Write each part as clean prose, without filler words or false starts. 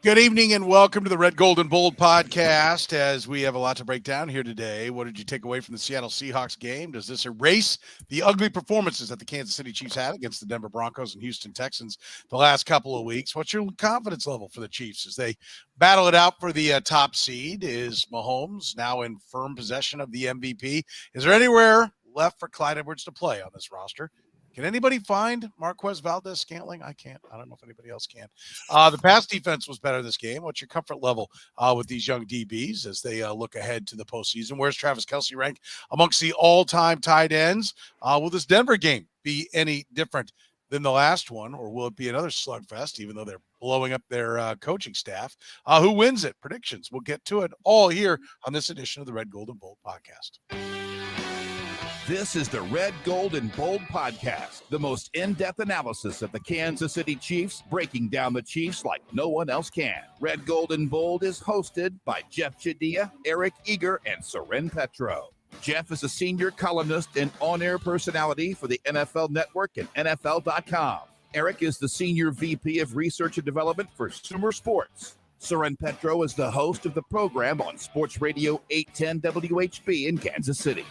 Good evening and welcome to the Red, Gold, and Bold podcast. As we have a lot to break down here today, what did you take away from the Seattle Seahawks game? Does this erase the ugly performances that the Kansas City Chiefs had against the Denver Broncos and Houston Texans the last couple of weeks? What's your confidence level for the Chiefs as they battle it out for the top seed? Is Mahomes now in firm possession of the MVP? Is there anywhere left for Clyde Edwards to play on this roster? Can anybody find MarquezValdes-Scantling? I can't. I don't know if anybody else can. The pass defense was better this game. What's your comfort level with these young DBs as they look ahead to the postseason? Where's Travis Kelce ranked amongst the all-time tight ends? Will this Denver game be any different than the last one, or will it be another slugfest, even though they're blowing up their coaching staff? Who wins it? Predictions. We'll get to it all here on this edition of the Red, Gold, and Bold podcast. This is the Red, Gold, and Bold podcast, the most in-depth analysis of the Kansas City Chiefs, breaking down the Chiefs like no one else can. Red, Gold, and Bold is hosted by Jeff Chadiha, Eric Eager, and Soren Petro. Jeff is a senior columnist and on-air personality for the NFL Network and NFL.com. Eric is the senior VP of Research and Development for Sumer Sports. Soren Petro is the host of the program on Sports Radio 810 WHB in Kansas City.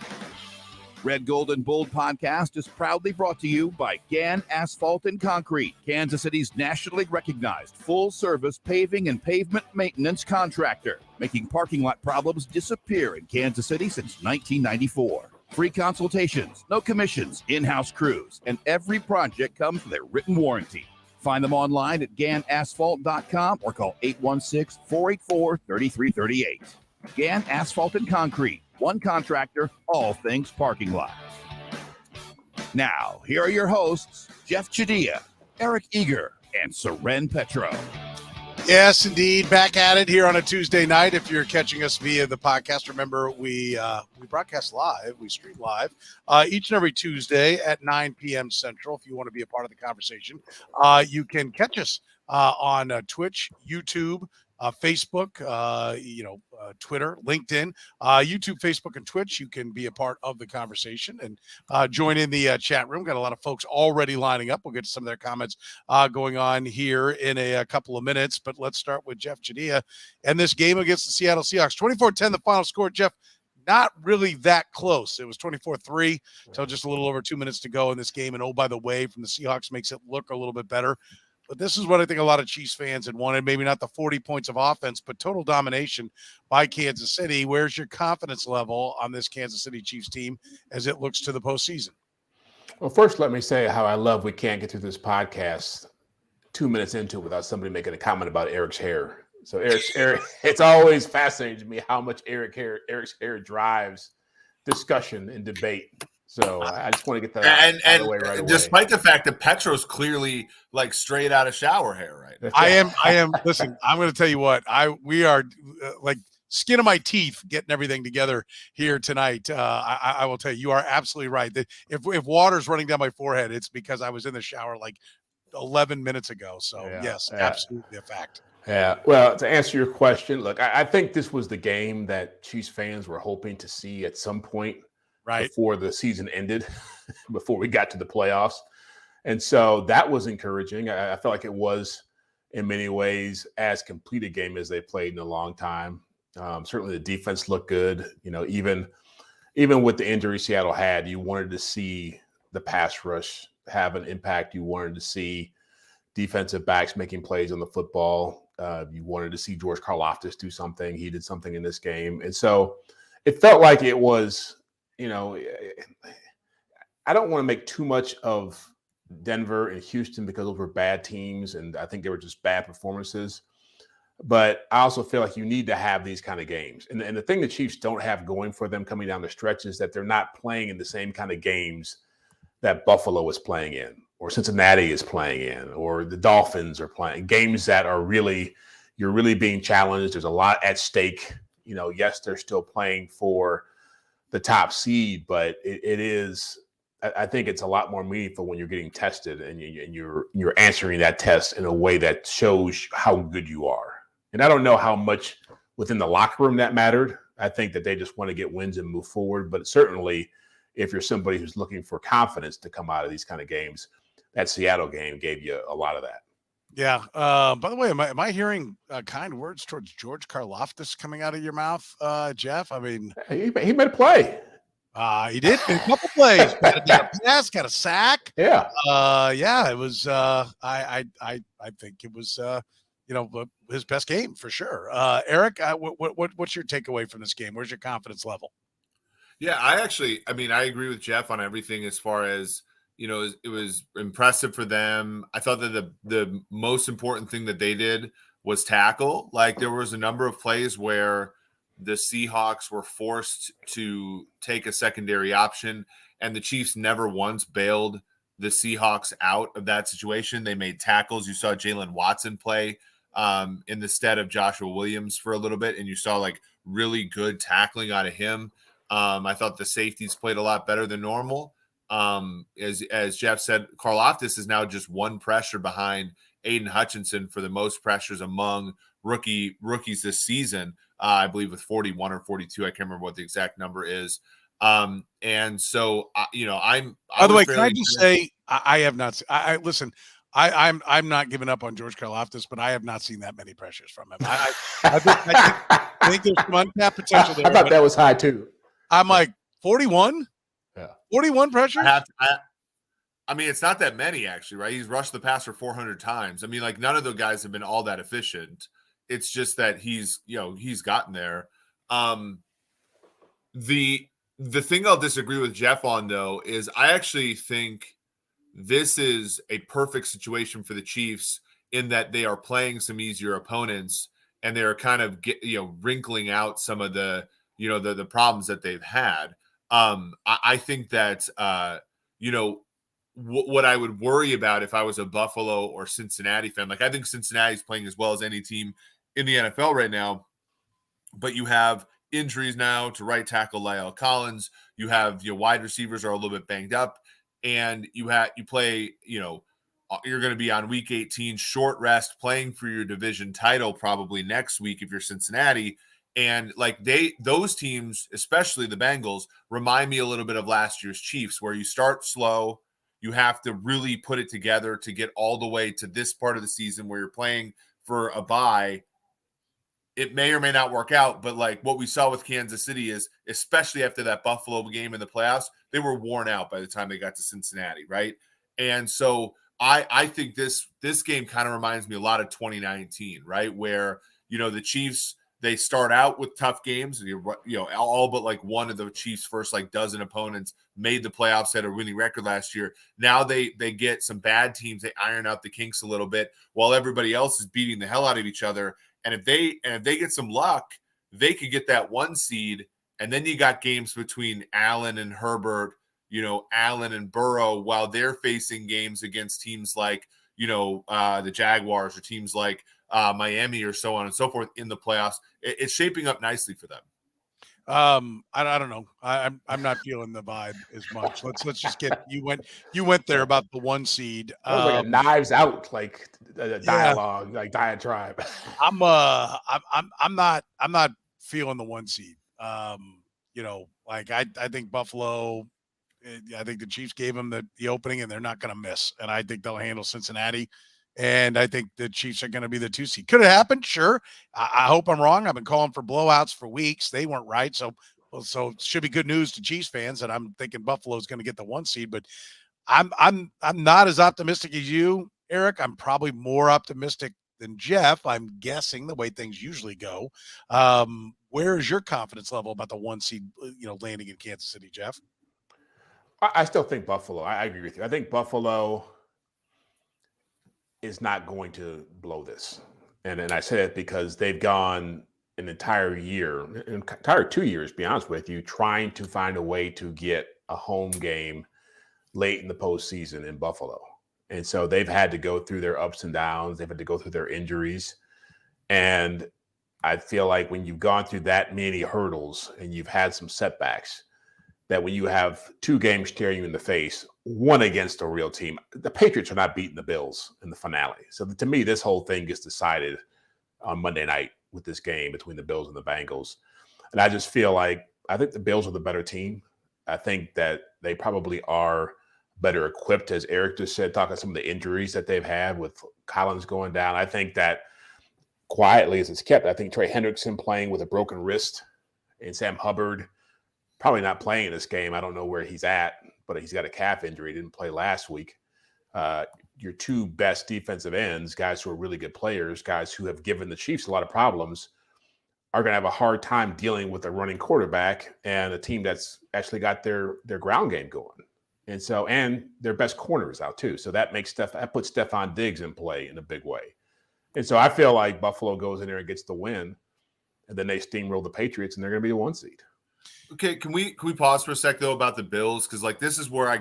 Red, Gold, and Bold podcast is proudly brought to you by Gann Asphalt and Concrete, Kansas City's nationally recognized full-service paving and pavement maintenance contractor, making parking lot problems disappear in Kansas City since 1994. Free consultations, no commissions, in-house crews, and every project comes with a written warranty. Find them online at GannAsphalt.com or call 816-484-3338. Gann Asphalt and Concrete. One contractor, all things parking lot. Now, here are your hosts, Jeff Chadiha, Eric Eager, and Soren Petro. Yes, indeed. Back at it here on a Tuesday night. If you're catching us via the podcast, remember we broadcast live. We stream live each and every Tuesday at 9 p.m. Central. If you want to be a part of the conversation, you can catch us on Twitch, YouTube, Facebook, Twitter, LinkedIn, YouTube, Facebook, and Twitch. You can be a part of the conversation and join in the chat room. Got a lot of folks already lining up. We'll get to some of their comments going on here in a couple of minutes. But let's start with Jeff Chadiha and this game against the Seattle Seahawks. 24-10, the final score, Jeff. Not really that close. It was 24-3, so just a little over 2 minutes to go in this game. And oh, by the way, from the Seahawks makes it look a little bit better. But this is what I think a lot of Chiefs fans had wanted. Maybe not the 40 points of offense, but total domination by Kansas City. Where's your confidence level on this Kansas City Chiefs team as it looks to the postseason? Well, first, let me say how I love we can't get through this podcast 2 minutes into it without somebody making a comment about Eric's hair. So Eric, it's always fascinating to me how much Eric's hair drives discussion and debate. So I just want to get that out of the way right away. Despite the fact that Petro's clearly like straight out of shower hair right now. I am. Listen, I'm going to tell you what. We are like skin of my teeth getting everything together here tonight. I will tell you, you are absolutely right. That if water's running down my forehead, it's because I was in the shower like 11 minutes ago. So yes, absolutely a fact. Yeah. Well, to answer your question, look, I think this was the game that Chiefs fans were hoping to see at some point. Right before the season ended, before we got to the playoffs. And so that was encouraging. I felt like it was, in many ways, as complete a game as they played in a long time. Certainly the defense looked good. You know, even with the injury Seattle had, you wanted to see the pass rush have an impact. You wanted to see defensive backs making plays on the football. You wanted to see George Karlaftis do something. He did something in this game. And so it felt like it was, you know, I don't want to make too much of Denver and Houston because those were bad teams, and I think they were just bad performances. But I also feel like you need to have these kind of games. And the thing the Chiefs don't have going for them coming down the stretch is that they're not playing in the same kind of games that Buffalo is playing in, or Cincinnati is playing in, or the Dolphins are playing. Games that are really, you're really being challenged. There's a lot at stake. You know, yes, they're still playing for the top seed, but it is, I think it's a lot more meaningful when you're getting tested and you're answering that test in a way that shows how good you are. And I don't know how much within the locker room that mattered. I think that they just want to get wins and move forward. But certainly, if you're somebody who's looking for confidence to come out of these kind of games, that Seattle game gave you a lot of that. Yeah. By the way, am I hearing kind words towards George Karlaftis coming out of your mouth, Jeff? I mean, he made a play. He did a couple plays, got a pass, got a sack. Yeah. Yeah, it was. I think it was. His best game for sure. Eric, what's your takeaway from this game? Where's your confidence level? Yeah, I agree with Jeff on everything as far as, it was impressive for them. I thought that the most important thing that they did was tackle. Like, there was a number of plays where the Seahawks were forced to take a secondary option, and the Chiefs never once bailed the Seahawks out of that situation. They made tackles. You saw Jalen Watson play in the stead of Joshua Williams for a little bit, and you saw like really good tackling out of him. I thought the safeties played a lot better than normal. As Jeff said, Karlaftis is now just one pressure behind Aiden Hutchinson for the most pressures among rookies this season. I believe with 41 or 42. I can't remember what the exact number is. And so, I'm. By the way, can I just say I have not. Listen. I'm not giving up on George Karlaftis, but I have not seen that many pressures from him. I think there's some untapped potential there. I thought that was high too. I'm like 41. Yeah, 41 pressures. I mean, it's not that many actually, right? He's rushed the passer 400 times. I mean, like none of the guys have been all that efficient. It's just that he's gotten there. The thing I'll disagree with Jeff on though is I actually think this is a perfect situation for the Chiefs in that they are playing some easier opponents and they're kind of wrinkling out some of the the problems that they've had. I think that what I would worry about if I was a Buffalo or Cincinnati fan, like I think Cincinnati's playing as well as any team in the NFL right now, but you have injuries now to right tackle La'el Collins. You have wide receivers are a little bit banged up, and you play you're going to be on week 18 short rest, playing for your division title probably next week if you're Cincinnati. And like those teams, especially the Bengals, remind me a little bit of last year's Chiefs, where you start slow. You have to really put it together to get all the way to this part of the season where you're playing for a bye. It may or may not work out, but like what we saw with Kansas City is, especially after that Buffalo game in the playoffs, they were worn out by the time they got to Cincinnati, right? And so I think this game kind of reminds me a lot of 2019, right? Where, the Chiefs, they start out with tough games. All but like one of the Chiefs' first like dozen opponents made the playoffs, had a winning record last year. Now they get some bad teams. They iron out the kinks a little bit while everybody else is beating the hell out of each other. And if they get some luck, they could get that 1 seed. And then you got games between Allen and Herbert, Allen and Burrow, while they're facing games against teams like, the Jaguars or teams like Miami or so on and so forth in the playoffs. It's shaping up nicely for them. I don't know. I'm not feeling the vibe as much. Let's just get you went there about the 1 seed. That was like a Knives Out dialogue, like diatribe. I'm not feeling the 1 seed. I think Buffalo. I think the Chiefs gave them the opening, and they're not going to miss. And I think they'll handle Cincinnati. And I think the Chiefs are going to be the 2 seed. Could have happened, sure. I hope I'm wrong. I've been calling for blowouts for weeks. They weren't right. So it should be good news to Chiefs fans that I'm thinking Buffalo is going to get the 1 seed. But I'm not as optimistic as you, Eric. I'm probably more optimistic than Jeff. I'm guessing the way things usually go. Where is your confidence level about the 1 seed, landing in Kansas City, Jeff? I still think Buffalo. I agree with you. I think Buffalo is not going to blow this. And I say that because they've gone an entire 2 years, to be honest with you, trying to find a way to get a home game late in the postseason in Buffalo. And so they've had to go through their ups and downs. They've had to go through their injuries. And I feel like when you've gone through that many hurdles and you've had some setbacks, that when you have 2 games staring you in the face, one against a real team, the Patriots are not beating the Bills in the finale. So to me, this whole thing gets decided on Monday night with this game between the Bills and the Bengals. And I just feel like I think the Bills are the better team. I think that they probably are better equipped, as Eric just said, talking some of the injuries that they've had with Collins going down. I think that quietly as it's kept, I think Trey Hendrickson playing with a broken wrist and Sam Hubbard probably not playing in this game. I don't know where he's at, but he's got a calf injury. He didn't play last week. Your two best defensive ends, guys who are really good players, guys who have given the Chiefs a lot of problems, are going to have a hard time dealing with a running quarterback and a team that's actually got their ground game going. And their best corner is out too. So that puts Stephon Diggs in play in a big way. And so I feel like Buffalo goes in there and gets the win, and then they steamroll the Patriots, and they're going to be the 1 seed. Okay, can we pause for a sec though about the Bills? Because this is where I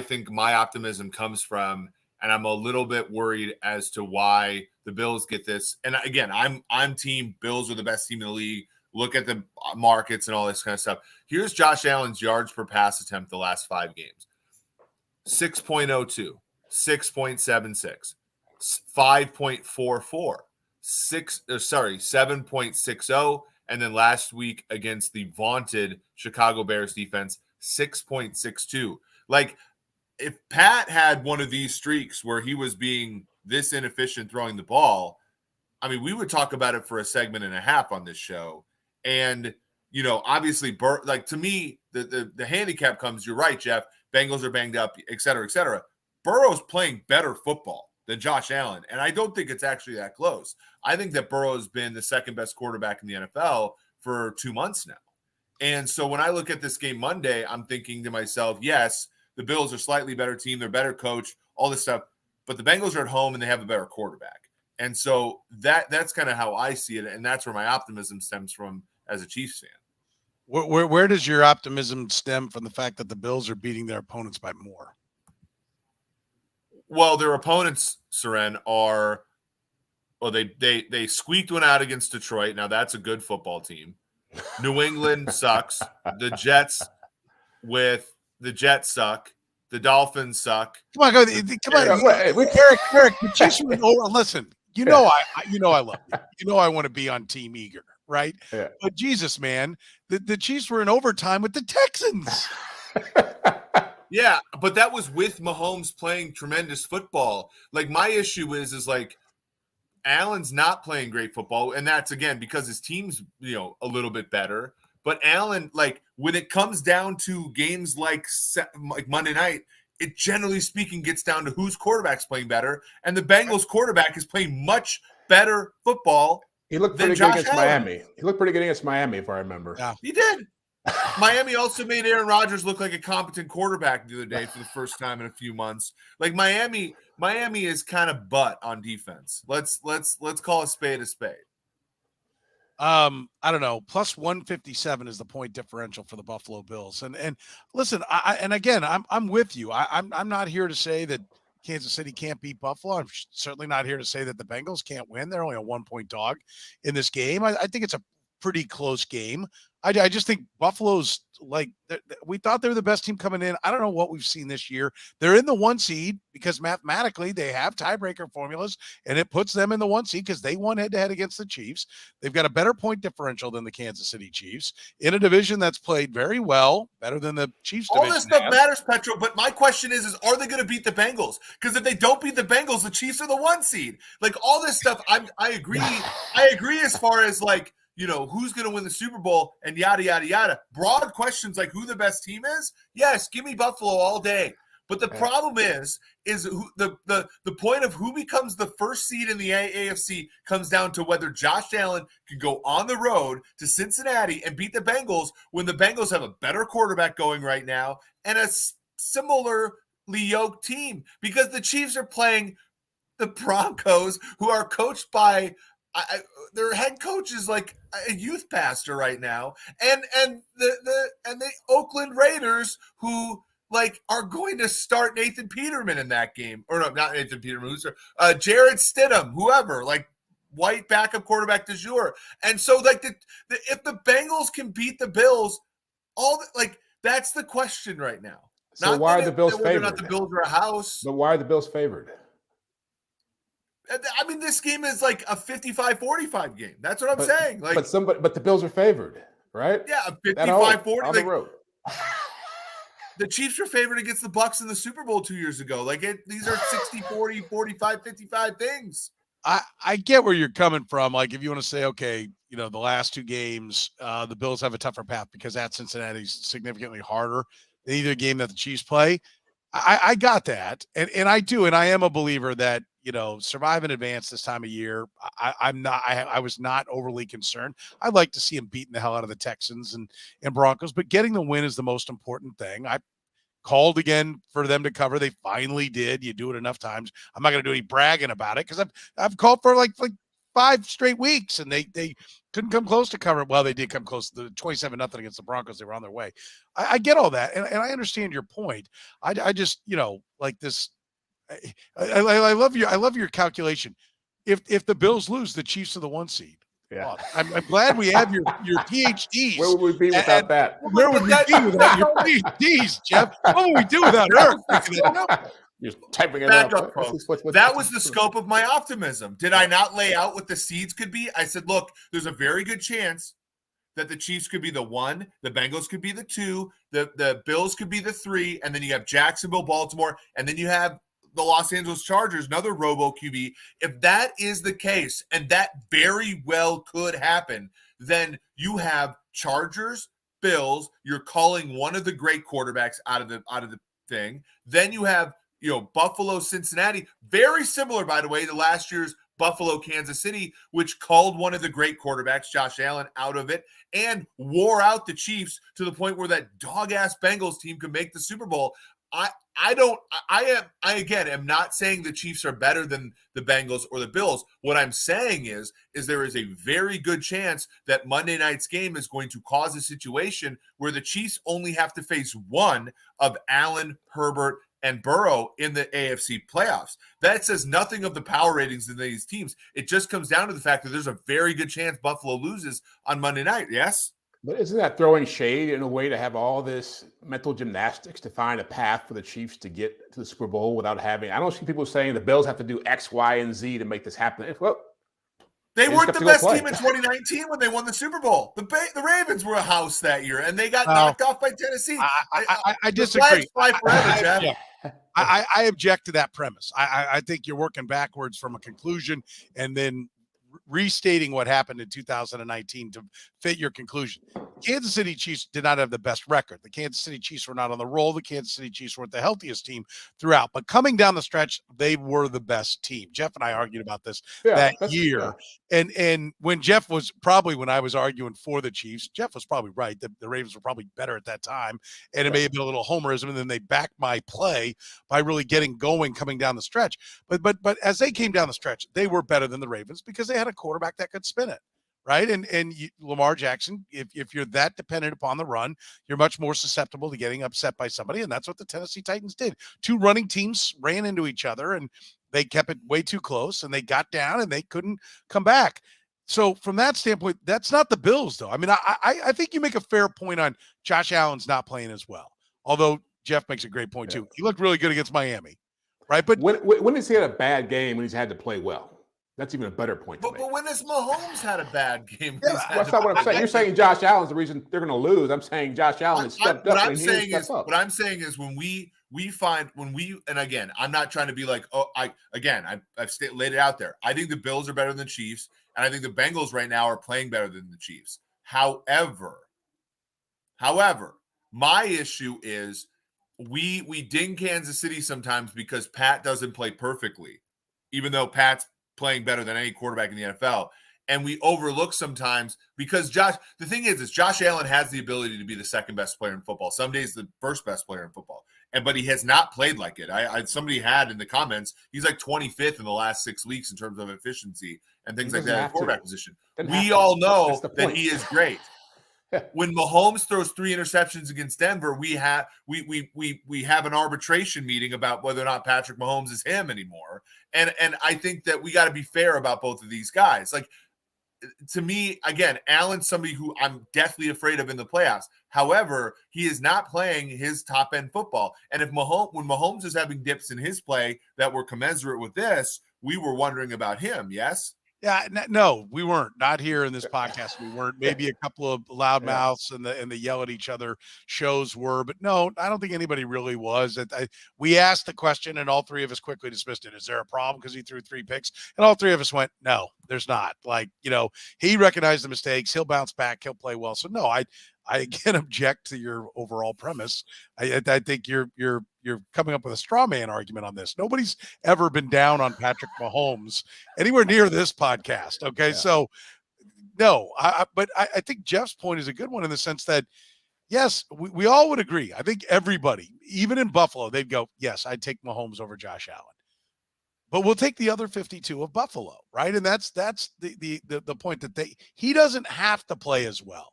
think my optimism comes from, and I'm a little bit worried as to why the Bills get this. And again, I'm team Bills are the best team in the league. Look at the markets and all this kind of stuff. Here's Josh Allen's yards per pass attempt the last 5 games: 6.02, 6.76, 5.44, 7.60, and then last week against the vaunted Chicago Bears defense, 6.62. If Pat had one of these streaks where he was being this inefficient throwing the ball, I mean, we would talk about it for a segment and a half on this show. And, obviously, to me, the handicap comes, you're right, Jeff, Bengals are banged up, et cetera, et cetera. Burrow's playing better football than Josh Allen, and I don't think it's actually that close. I think that Burrow's been the second best quarterback in the NFL for 2 months now. And so when I look at this game Monday, I'm thinking to myself, yes, the Bills are slightly better team, they're better coach, all this stuff, but the Bengals are at home and they have a better quarterback. And so that's kind of how I see it, and that's where my optimism stems from as a Chiefs fan. Where does your optimism stem from the fact that the Bills are beating their opponents by more? Well, their opponents, Soren, they squeaked one out against Detroit. Now that's a good football team. New England sucks. The Jets suck. The Dolphins suck. Come on, Eric. The Chiefs were over. Listen, I love you. I want to be on Team Eager, right? Yeah. But Jesus, man, the Chiefs were in overtime with the Texans. Yeah, but that was with Mahomes playing tremendous football. My issue is Allen's not playing great football, and that's again because his team's a little bit better. But Allen, when it comes down to games like Monday night, it generally speaking gets down to whose quarterback's playing better, and the Bengals quarterback is playing much better football. He looked pretty good against Miami. He looked pretty good against Miami, if I remember. Yeah. He did. Miami also made Aaron Rodgers look like a competent quarterback the other day for the first time in a few months. Miami is kind of butt on defense. Let's call a spade a spade. I don't know. Plus 157 is the point differential for the Buffalo Bills. And listen, I'm with you. I'm not here to say that Kansas City can't beat Buffalo. I'm certainly not here to say that the Bengals can't win. They're only a 1-point dog in this game. I think it's a pretty close game. I just think Buffalo's we thought they were the best team coming in. I don't know what we've seen this year. They're in the 1 seed because mathematically they have tiebreaker formulas, and it puts them in the 1 seed because they won head-to-head against the Chiefs. They've got a better point differential than the Kansas City Chiefs in a division that's played very well, better than the Chiefs division. All this stuff matters, Petro, but my question is are they going to beat the Bengals? Because if they don't beat the Bengals, the Chiefs are the 1 seed. All this stuff, I agree. I agree as far as who's going to win the Super Bowl and yada, yada, yada. Broad questions like who the best team is. Yes, give me Buffalo all day. But the problem is the point of who becomes the first seed in the AFC comes down to whether Josh Allen can go on the road to Cincinnati and beat the Bengals when the Bengals have a better quarterback going right now and a similarly yoked team, because the Chiefs are playing the Broncos, who are coached by their head coach is like a youth pastor right now, and the Oakland Raiders, who are going to start Nathan Peterman in that game, or no, not Nathan Peterman, who's Jared Stidham, whoever, white backup quarterback du jour. And so if the Bengals can beat the Bills, that's the question right now. So why are the Bills favored? Not the Bills are a house. But why are the Bills favored? I mean, this game is like a 55-45 game. That's what I'm saying. But the Bills are favored, right? Yeah, a 55-40. on the road. The Chiefs were favored against the Bucs in the Super Bowl 2 years ago. These are 60-40, 45-55 things. I get where you're coming from. Like, if you want to say, okay, the last two games, the Bills have a tougher path because at Cincinnati's significantly harder than either game that the Chiefs play. I got that. And I do. And I am a believer that, survive in advance this time of year. I was not overly concerned. I'd like to see him beating the hell out of the Texans and Broncos, but getting the win is the most important thing. I called again for them to cover. They finally did. You do it enough times. I'm not going to do any bragging about it because I've called for like 5 straight weeks and they couldn't come close to cover it. Well, they did come close to the 27-0 against the Broncos. They were on their way. I get all that. And I understand your point. I just, like this, I love your calculation. If the Bills lose, the Chiefs are the 1 seed. Yeah, I'm glad we have your PhDs. Where would we be without that? Where would we be without your PhDs, Jeff? What would we do without her? You're typing it Back up. That was the scope of my optimism. Did I not lay out what the seeds could be? I said, look, there's a very good chance that the Chiefs could be the 1, the Bengals could be the 2, the Bills could be the 3, and then you have Jacksonville, Baltimore, and then you have the Los Angeles Chargers, another robo QB. If that is the case, and that very well could happen, then you have Chargers, Bills. You're calling one of the great quarterbacks out of the thing. Then you have Buffalo, Cincinnati, very similar, by the way, to last year's Buffalo, Kansas City, which called one of the great quarterbacks, Josh Allen, out of it and wore out the Chiefs to the point where that dog-ass Bengals team could make the Super Bowl. I am not saying the Chiefs are better than the Bengals or the Bills. What I'm saying is there is a very good chance that Monday night's game is going to cause a situation where the Chiefs only have to face one of Allen, Herbert, and Burrow in the AFC playoffs. That says nothing of the power ratings in these teams. It just comes down to the fact that there's a very good chance Buffalo loses on Monday night. Yes? But isn't that throwing shade in a way to have all this mental gymnastics to find a path for the Chiefs to get to the Super Bowl without having – I don't see people saying the Bills have to do X, Y, and Z to make this happen. Well, they weren't the best team in 2019 when they won the Super Bowl. The Ravens were a house that year, and they got knocked off by Tennessee. I disagree. Forever, I object to that premise. I think you're working backwards from a conclusion and then restating what happened in 2019 to fit your conclusion. Kansas City Chiefs did not have the best record. The Kansas City Chiefs were not on the roll. The Kansas City Chiefs weren't the healthiest team throughout, but coming down the stretch, they were the best team. Jeff and I argued about this that year. Yeah. And when I was arguing for the Chiefs, Jeff was probably right. The Ravens were probably better at that time. And it may have been a little homerism. And then they backed my play by really getting going coming down the stretch. But as they came down the stretch, they were better than the Ravens because they had a quarterback that could spin it. Right. And Lamar Jackson, if you're that dependent upon the run, you're much more susceptible to getting upset by somebody. And that's what the Tennessee Titans did. 2 running teams ran into each other and they kept it way too close and they got down and they couldn't come back. So from that standpoint, that's not the Bills, though. I mean, I think you make a fair point on Josh Allen's not playing as well. Although Jeff makes a great point, too. He looked really good against Miami. Right. But when has he had a bad game when he's had to play well? That's even a better point to make. But when has Mahomes had a bad game? That's not what I'm saying. You're saying Josh Allen's the reason they're going to lose. I'm saying Josh Allen has stepped up. What I'm saying is when we and again, I'm not trying to be like, I've laid it out there. I think the Bills are better than the Chiefs, and I think the Bengals right now are playing better than the Chiefs. However, my issue is we ding Kansas City sometimes because Pat doesn't play perfectly, even though Pat's playing better than any quarterback in the NFL. And we overlook sometimes because Josh Allen has the ability to be the second best player in football. Some days the first best player in football. But he has not played like it. Somebody had in the comments, he's like 25th in the last 6 weeks in terms of efficiency and things like that in the quarterback position. We all know that he is great. When Mahomes throws 3 interceptions against Denver, we have an arbitration meeting about whether or not Patrick Mahomes is him anymore. And I think that we got to be fair about both of these guys. Like, to me, again, Allen's somebody who I'm deathly afraid of in the playoffs. However, he is not playing his top end football. And when Mahomes is having dips in his play that were commensurate with this, we were wondering about him. Yes. Yeah, no, we weren't. Not here in this podcast. We weren't. Maybe a couple of loudmouths and the yell at each other shows were, but no, I don't think anybody really was. We asked the question, and all three of us quickly dismissed it. Is there a problem because he threw 3 picks? And all three of us went, no, there's not. Like, he recognized the mistakes. He'll bounce back. He'll play well. So no, I again object to your overall premise. I think you're coming up with a straw man argument on this. Nobody's ever been down on Patrick Mahomes anywhere near this podcast. Okay. Yeah. So no, but I think Jeff's point is a good one in the sense that, yes, we all would agree. I think everybody, even in Buffalo, they'd go, yes, I'd take Mahomes over Josh Allen. But we'll take the other 52 of Buffalo, right? And that's the point that he doesn't have to play as well.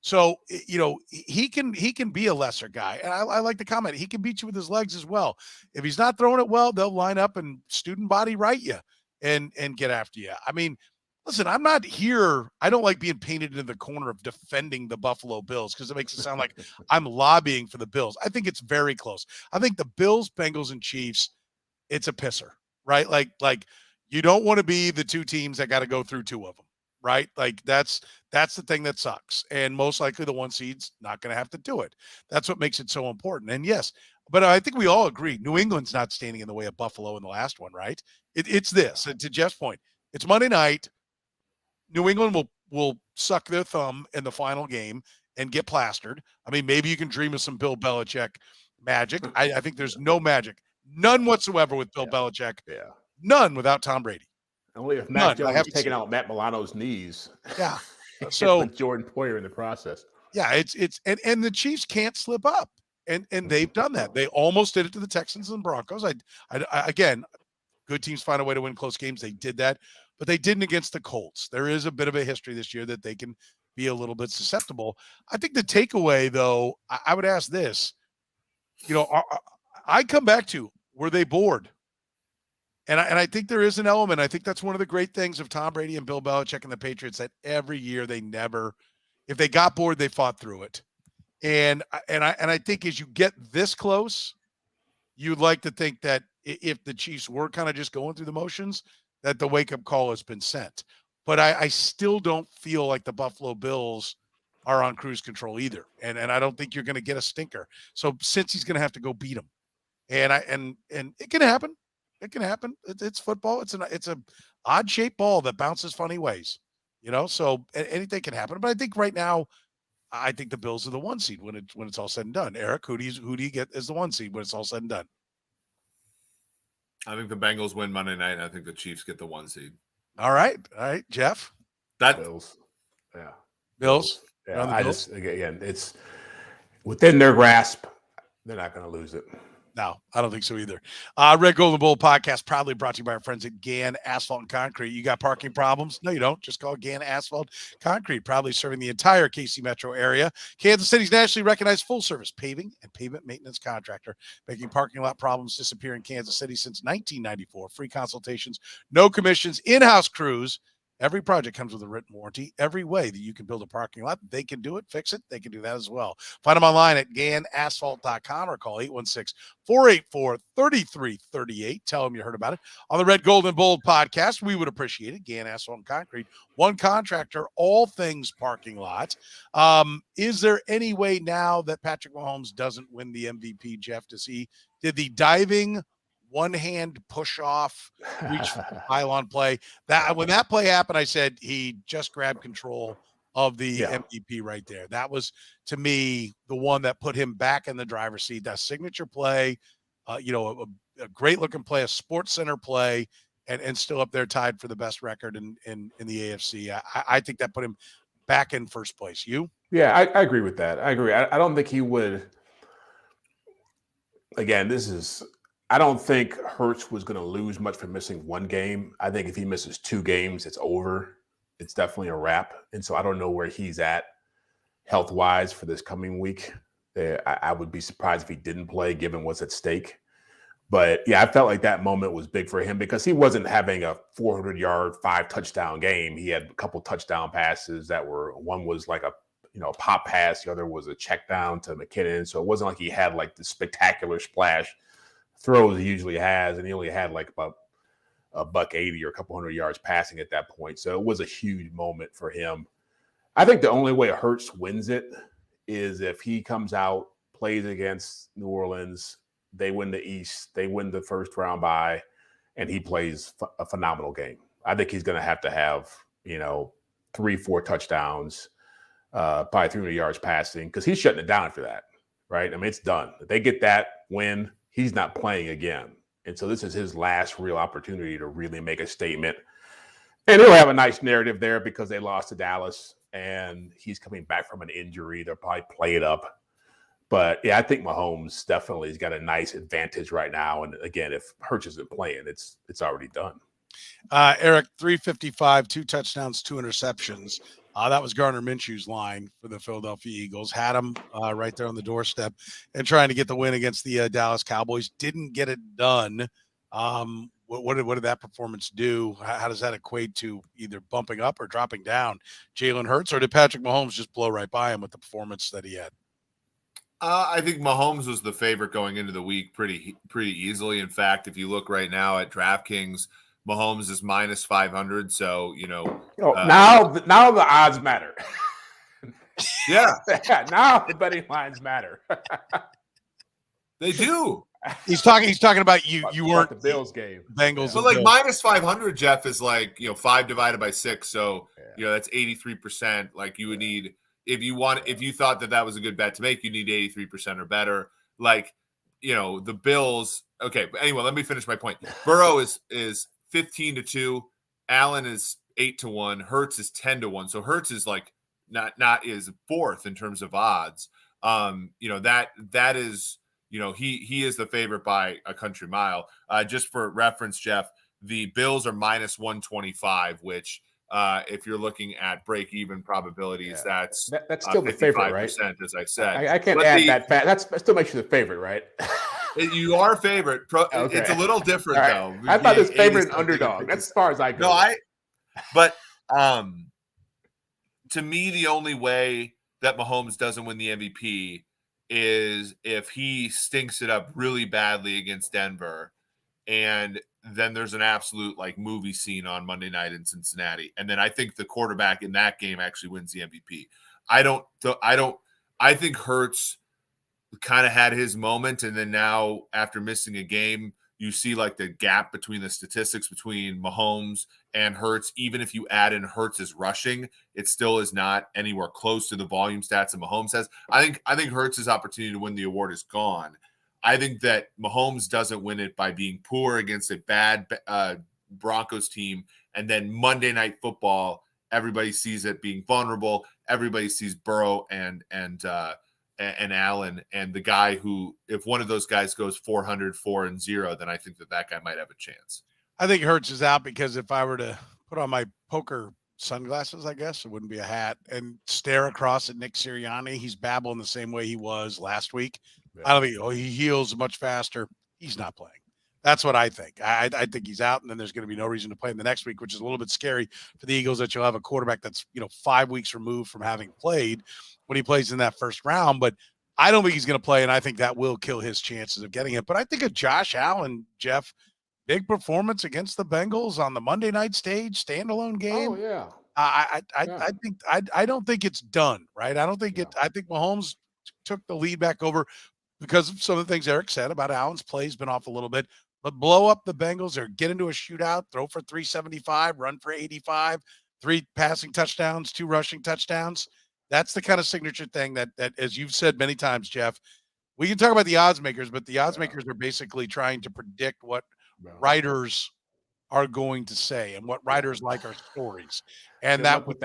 So, he can be a lesser guy. And I like the comment. He can beat you with his legs as well. If he's not throwing it well, they'll line up and student body right you and get after you. I mean, listen, I'm not here. I don't like being painted into the corner of defending the Buffalo Bills because it makes it sound like I'm lobbying for the Bills. I think it's very close. I think the Bills, Bengals, and Chiefs, it's a pisser, right? Like you don't want to be the two teams that got to go through 2 of them. Right? Like that's the thing that sucks. And most likely the 1 seed's not going to have to do it. That's what makes it so important. And yes, but I think we all agree New England's not standing in the way of Buffalo in the last one, right? It's this. And to Jeff's point, it's Monday night. New England will suck their thumb in the final game and get plastered. I mean, maybe you can dream of some Bill Belichick magic. I think there's no magic. None whatsoever with Bill Belichick. Yeah. None without Tom Brady. Only if Matt Jones has taken out Matt Milano's knees. Yeah. So Jordan Poyer in the process. Yeah, it's and the Chiefs can't slip up. And they've done that. They almost did it to the Texans and Broncos. I again, good teams find a way to win close games. They did that, but they didn't against the Colts. There is a bit of a history this year that they can be a little bit susceptible. I think the takeaway, though, I would ask this. I come back to, were they bored? And I think there is an element. I think that's one of the great things of Tom Brady and Bill Belichick and the Patriots, that every year if they got bored, they fought through it. And I think as you get this close, you'd like to think that if the Chiefs were kind of just going through the motions, that the wake-up call has been sent. But I still don't feel like the Buffalo Bills are on cruise control either. And I don't think you're going to get a stinker. So since he's going to have to go beat them. And it can happen. It can happen. It's football. It's a odd shaped ball that bounces funny ways, so anything can happen. But I think right now, I think the Bills are the 1 seed when it's all said and done. Eric, who do you get as the 1 seed when it's all said and done? I think the Bengals win Monday night, and I think the Chiefs get the 1 seed. All right, Jeff. Bills. Yeah. Bills. Yeah. It's within their grasp. They're not going to lose it. No, I don't think so either. Red Gold and Bold podcast proudly brought to you by our friends at Gann Asphalt and Concrete. You got parking problems? No, you don't. Just call Gann Asphalt Concrete, proudly serving the entire KC metro area. Kansas City's nationally recognized full-service paving and pavement maintenance contractor, making parking lot problems disappear in Kansas City since 1994. Free consultations, no commissions, in-house crews. Every project comes with a written warranty. Every way that you can build a parking lot, they can do it, fix it. They can do that as well. Find them online at GannAsphalt.com or call 816-484-3338. Tell them you heard about it on the Red Gold and Bold podcast. We would appreciate it. Gann Asphalt and Concrete, one contractor, all things parking lot. Is there any way now that Patrick Mahomes doesn't win the MVP, Jeff? Did the diving one-hand push-off, reach for the pylon play? That when that play happened, I said he just grabbed control of the MVP right there. That was, to me, the one that put him back in the driver's seat. That signature play, a great-looking play, a Sports Center play, and still up there tied for the best record in the AFC. I think that put him back in first place. You? Yeah, I agree with that. I agree. I don't think he would. Again, I don't think Hurts was going to lose much for missing 1 game. I think if he misses 2 games, it's over. It's definitely a wrap. And so I don't know where he's at health-wise for this coming week. I would be surprised if he didn't play, given what's at stake. But, yeah, I felt like that moment was big for him because he wasn't having a 400-yard, 5-touchdown game. He had a couple touchdown passes one was like a pop pass. The other was a check down to McKinnon. So it wasn't like he had like the spectacular splash throws he usually has, and he only had like about a $180 or a couple hundred yards passing at that point. So it was a huge moment for him. I think the only way Hurts wins it is if he comes out, plays against New Orleans, they win the East, they win the first round bye, and he plays a phenomenal game. I think he's going to have, 3-4 touchdowns, probably 300 yards passing, because he's shutting it down after that, right? I mean, it's done. If they get that win, he's not playing again. And so this is his last real opportunity to really make a statement. And he'll have a nice narrative there because they lost to Dallas, and he's coming back from an injury. They'll probably play it up. But, yeah, I think Mahomes definitely has got a nice advantage right now. And, again, if Hurts isn't playing, it's already done. Eric, 355, 2 touchdowns, 2 interceptions. That was Gardner Minshew's line for the Philadelphia Eagles. Had him right there on the doorstep and trying to get the win against the Dallas Cowboys. Didn't get it done. What did that performance do? How does that equate to either bumping up or dropping down Jalen Hurts, or did Patrick Mahomes just blow right by him with the performance that he had? I think Mahomes was the favorite going into the week pretty easily. In fact, if you look right now at DraftKings, Mahomes is minus 500. So, now the odds matter. Yeah. Now the betting lines matter. They do. He's talking about you weren't the Bills game. Bengals. But like minus 500, Jeff, is like, 5 divided by 6. So, that's 83%. Like you would need, if you thought that was a good bet to make, you need 83% or better. Like, the Bills. Okay. But anyway, let me finish my point. Burrow is 15-2. Allen is 8-1. Hurts is 10-1. So Hurts is like not is fourth in terms of odds. That is, he is the favorite by a country mile. Just for reference, Jeff, the Bills are minus 125, which if you're looking at break-even probabilities, that's still the favorite, right? As I said, I can't add that fact. That still makes you the favorite, right? You are favorite. Okay. It's a little different though. I thought it was favorite and underdog. That's as far as I go. No, but to me, the only way that Mahomes doesn't win the MVP is if he stinks it up really badly against Denver, and then there's an absolute like movie scene on Monday night in Cincinnati, and then I think the quarterback in that game actually wins the MVP. I think Hurts kind of had his moment, and then now after missing a game, you see like the gap between the statistics between Mahomes and Hurts. Even if you add in Hurts' rushing, it still is not anywhere close to the volume stats that Mahomes has. I think Hurts' opportunity to win the award is gone. I think that Mahomes doesn't win it by being poor against a bad Broncos team, and then Monday Night Football, everybody sees it being vulnerable. Everybody sees Burrow and Allen, and the guy who, if one of those guys goes 400-4-0, then I think that guy might have a chance. I think Hurts is out because if I were to put on my poker sunglasses, I guess it wouldn't be a hat, and stare across at Nick Sirianni, he's babbling the same way he was last week. Yeah. I don't think he heals much faster. He's not playing. That's what I think. I think he's out, and then there's going to be no reason to play him the next week, which is a little bit scary for the Eagles that you'll have a quarterback that's 5 weeks removed from having played when he plays in that first round. But I don't think he's going to play, and I think that will kill his chances of getting it. But I think of Josh Allen, Jeff, big performance against the Bengals on the Monday night stage, standalone game. Oh yeah. I don't think it's done, right? I don't think it. I think Mahomes took the lead back over because of some of the things Eric said about Allen's play's been off a little bit. But blow up the Bengals or get into a shootout, throw for 375, run for 85, 3 passing touchdowns, 2 rushing touchdowns. That's the kind of signature thing that as you've said many times, Jeff, we can talk about the odds makers, but the odds makers are basically trying to predict what writers are going to say, and what writers like are stories. And that would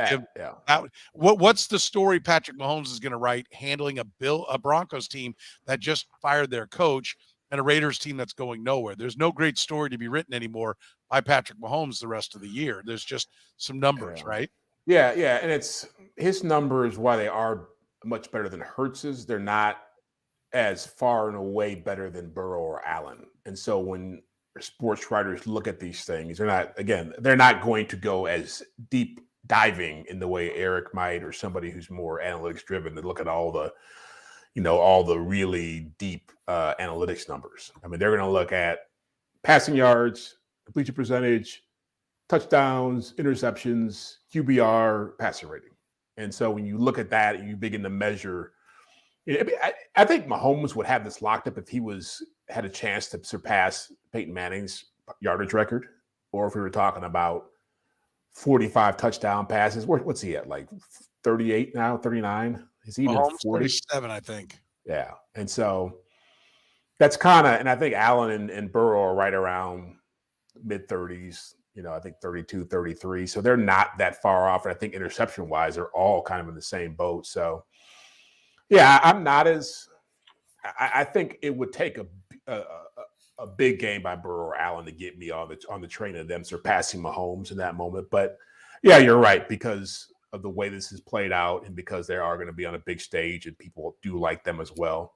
what's the story Patrick Mahomes is going to write handling a Broncos team that just fired their coach and a Raiders team that's going nowhere? There's no great story to be written anymore by Patrick Mahomes the rest of the year. There's just some numbers, right? Yeah, and it's his numbers, why they are much better than Hurts's. They're not as far and away better than Burrow or Allen. And so when sports writers look at these things, they're not going to go as deep diving in the way Eric might, or somebody who's more analytics driven, to look at all the all the really deep analytics numbers. I mean, they're going to look at passing yards, completion percentage, touchdowns, interceptions, QBR, passer rating. And so when you look at that, you begin to measure. I think Mahomes would have this locked up if he had a chance to surpass Peyton Manning's yardage record, or if we were talking about 45 touchdown passes. What's he at? Like 38 now, 39? Is he even 40? 37, I think. Yeah. And so that's kind of, and I think Allen and Burrow are right around mid-30s, I think 32, 33. So they're not that far off. And I think interception-wise, they're all kind of in the same boat. So, yeah, I'm not as – I think it would take a big game by Burrow or Allen to get me on the train of them surpassing Mahomes in that moment. But, yeah, you're right, because of the way this is played out and because they are going to be on a big stage and people do like them as well.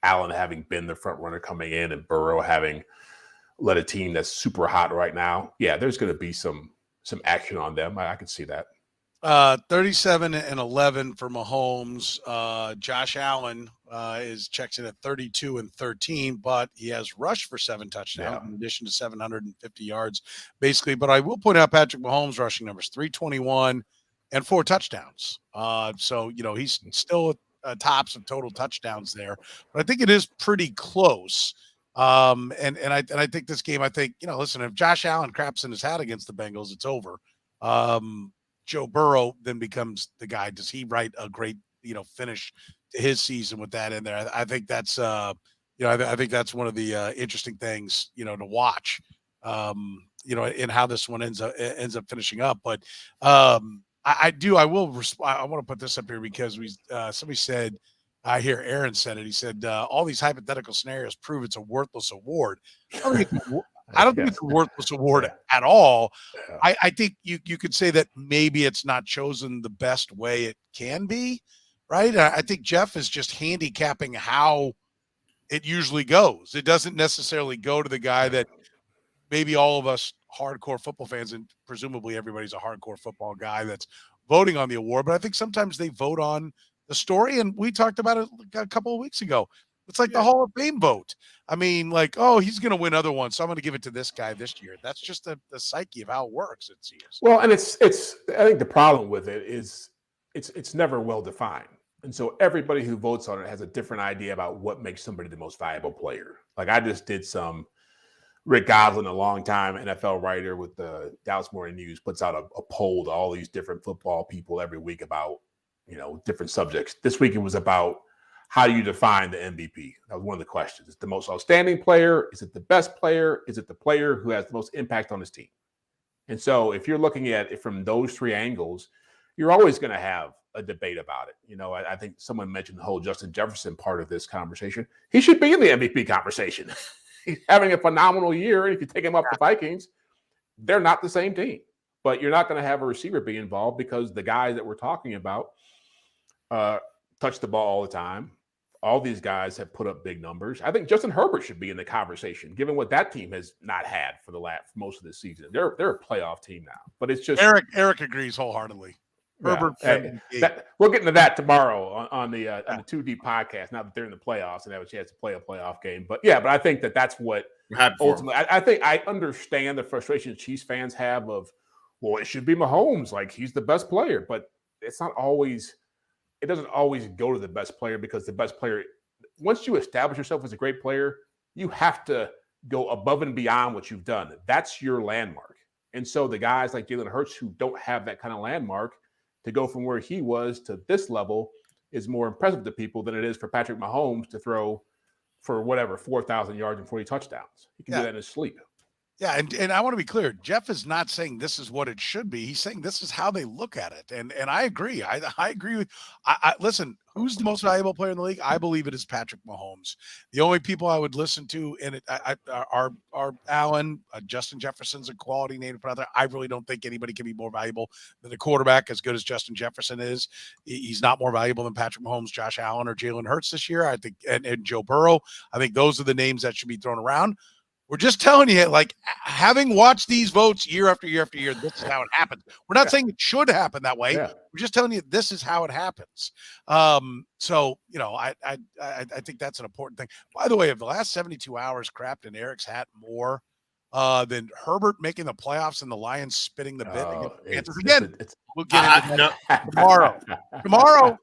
Allen having been the front runner coming in and Burrow having led a team that's super hot right now. Yeah, there's going to be some action on them. I could see that. 37-11 for Mahomes. Josh Allen checks in at 32-13, but he has rushed for 7 touchdowns in addition to 750 yards, basically. But I will point out Patrick Mahomes' rushing numbers: 321 and 4 touchdowns. So he's still tops of total touchdowns there, but I think it is pretty close. And I think this game, listen, if Josh Allen craps in his hat against the Bengals, it's over. Joe Burrow then becomes the guy. Does he write a great, finish to his season with that in there? I think that's, I think that's one of the interesting things, to watch, in how this one ends up finishing up. But I want to put this up here because somebody said, I hear Aaron said it. He said, all these hypothetical scenarios prove it's a worthless award. I don't think it's a worthless award at all. Yeah. I think you could say that maybe it's not chosen the best way it can be, right? I think Jeff is just handicapping how it usually goes. It doesn't necessarily go to the guy that maybe all of us hardcore football fans, and presumably everybody's a hardcore football guy that's voting on the award, but I think sometimes they vote on the story, and we talked about it a couple of weeks ago. It's like the Hall of Fame vote. I mean, like, he's going to win other ones, so I'm going to give it to this guy this year. That's just the psyche of how it works, it seems. Well, and it's. I think the problem with it is it's never well defined, and so everybody who votes on it has a different idea about what makes somebody the most valuable player. Like I just did some. Rick Goslin, a longtime NFL writer with the Dallas Morning News, puts out a poll to all these different football people every week about different subjects. This week it was about how do you define the MVP? That was one of the questions. Is it the most outstanding player? Is it the best player? Is it the player who has the most impact on his team? And so if you're looking at it from those 3 angles, you're always going to have a debate about it. I think someone mentioned the whole Justin Jefferson part of this conversation. He should be in the MVP conversation. He's having a phenomenal year. And if you take him up the Vikings, they're not the same team. But you're not going to have a receiver be involved because the guys that we're talking about touch the ball all the time. All these guys have put up big numbers. I think Justin Herbert should be in the conversation, given what that team has not had for most of the season. They're a playoff team now, but it's just Eric agrees wholeheartedly. Herbert. We'll get into that tomorrow on the 2 Deep podcast. Now that they're in the playoffs and have a chance to play a playoff game, but I think that's what ultimately. I think I understand the frustration Chiefs fans have of, well, it should be Mahomes, like he's the best player, but it's not always. It doesn't always go to the best player because the best player, once you establish yourself as a great player, you have to go above and beyond what you've done. That's your landmark. And so the guys like Jalen Hurts who don't have that kind of landmark, to go from where he was to this level is more impressive to people than it is for Patrick Mahomes to throw for 4,000 yards and 40 touchdowns. He can do that in his sleep. Yeah, and I want to be clear. Jeff is not saying this is what it should be. He's saying this is how they look at it, and I agree. I agree with. Listen. Who's the most valuable player in the league? I believe it is Patrick Mahomes. The only people I would listen to in it are Allen, Justin Jefferson's a quality name, brother. I really don't think anybody can be more valuable than a quarterback as good as Justin Jefferson is. He's not more valuable than Patrick Mahomes, Josh Allen, or Jalen Hurts this year. I think, and Joe Burrow. I think those are the names that should be thrown around. We're just telling you, like, having watched these votes year after year after year, this is how it happens. We're not saying it should happen that way. Yeah. We're just telling you this is how it happens. So, I think that's an important thing. By the way, of the last 72 hours crapped in Eric's hat more than Herbert making the playoffs and the Lions spitting the bit against the Panthers again. We'll get into that tomorrow. Tomorrow,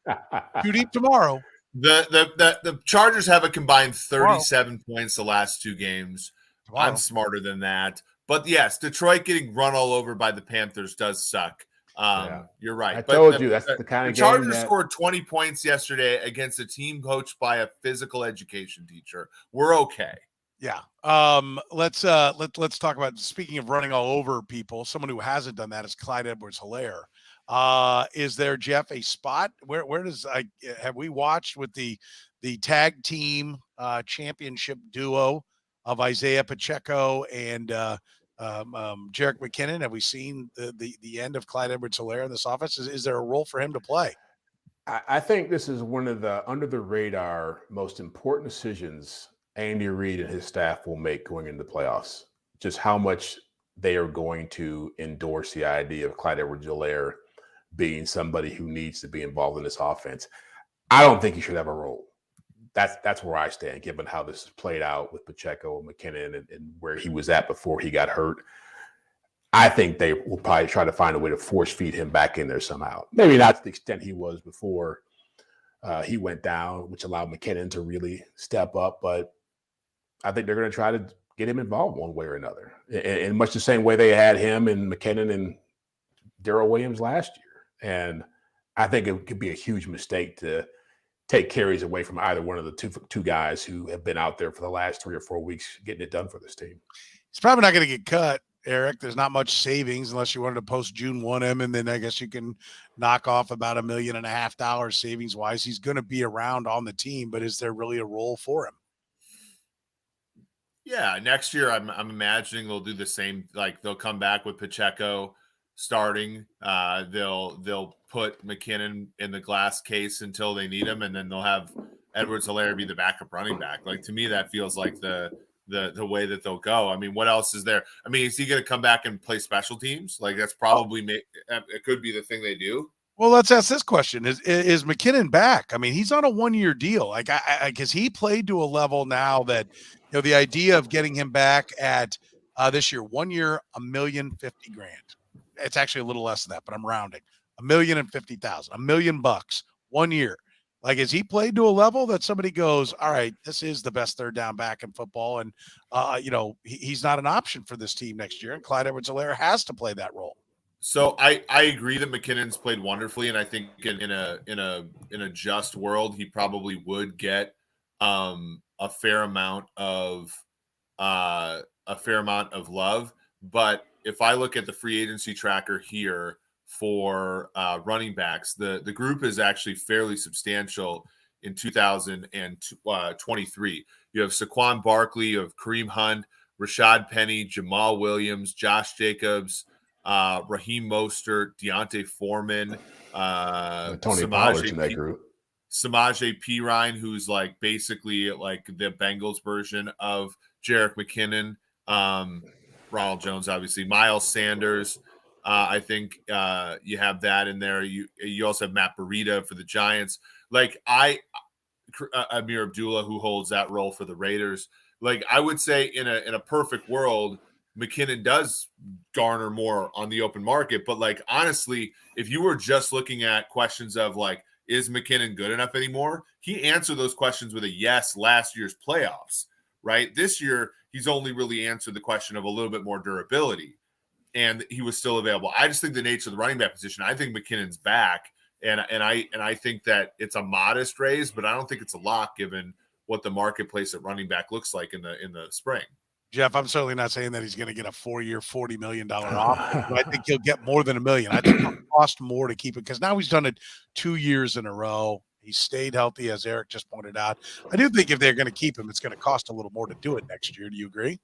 too deep tomorrow. The Chargers have a combined 37 points the last two games. Tomorrow. I'm smarter than that. But yes, Detroit getting run all over by the Panthers does suck. You're right. I told you that's the kind of game. The Chargers scored 20 points yesterday against a team coached by a physical education teacher. We're okay. Yeah. Let's talk about, speaking of running all over people, someone who hasn't done that is Clyde Edwards-Helaire. Is there, Jeff, a spot where does have we watched with the tag team championship duo of Isaiah Pacheco and Jerick McKinnon? Have we seen the end of Clyde Edwards-Helaire in this offense? Is there a role for him to play? I think this is one of the under the radar most important decisions Andy Reid and his staff will make going into the playoffs. Just how much they are going to endorse the idea of Clyde Edwards-Helaire being somebody who needs to be involved in this offense. I don't think he should have a role. That's where I stand, given how this has played out with Pacheco and McKinnon and where he was at before he got hurt. I think they will probably try to find a way to force feed him back in there somehow. Maybe not to the extent he was before he went down, which allowed McKinnon to really step up. But I think they're going to try to get him involved one way or another, in much the same way they had him and McKinnon and Darrell Williams last year. And I think it could be a huge mistake to take carries away from either one of the two guys who have been out there for the last 3 or 4 weeks getting it done for this team. He's probably not going to get cut, Eric. There's not much savings unless you wanted to post June 1 him, and then I guess you can knock off about $1.5 million savings wise. He's going to be around on the team, but is there really a role for him? Yeah, next year I'm imagining they'll do the same. Like they'll come back with Pacheco starting. They'll put McKinnon in the glass case until they need him, and then they'll have Edwards-Helaire be the backup running back. Like to me, that feels like the way that they'll go. I mean, what else is there? I mean, is he going to come back and play special teams? Like that's probably it could be the thing they do. Well, let's ask this question: Is McKinnon back? I mean, he's on a 1-year deal. Like, because he played to a level now that the idea of getting him back at this year, 1 year, $1,050,000. It's actually a little less than that, but I'm rounding. $1,050,000, $1 million, 1 year. Like, has he played to a level that somebody goes, all right, this is the best third down back in football, and he's not an option for this team next year, and Clyde Edwards-Helaire has to play that role. So I agree that McKinnon's played wonderfully, and I think in a just world he probably would get a fair amount of love. But if I look at the free agency tracker here for running backs, the group is actually fairly substantial in 2023. You have Saquon Barkley, you have Kareem Hunt, Rashad Penny, Jamal Williams, Josh Jacobs, Raheem Mostert, Deontay Foreman, Tony Pollard's in that group. Samaje Perine, who's like basically like the Bengals version of Jerick McKinnon, Ronald Jones, obviously, Miles Sanders. I think you have that in there. You also have Matt Breida for the Giants. Like Amir Abdullah, who holds that role for the Raiders. Like I would say in a perfect world, McKinnon does garner more on the open market. But like, honestly, if you were just looking at questions of like, is McKinnon good enough anymore? He answered those questions with a yes last year's playoffs, right? This year, he's only really answered the question of a little bit more durability, and he was still available. I just think the nature of the running back position, I think McKinnon's back, and I think that it's a modest raise, but I don't think it's a lock given what the marketplace at running back looks like in the spring. Jeff, I'm certainly not saying that he's going to get a 4-year, $40 million offer, but I think he'll get more than $1 million. I think it'll cost more to keep it because now he's done it 2 years in a row. He stayed healthy, as Eric just pointed out. I do think if they're going to keep him, it's going to cost a little more to do it next year. Do you agree?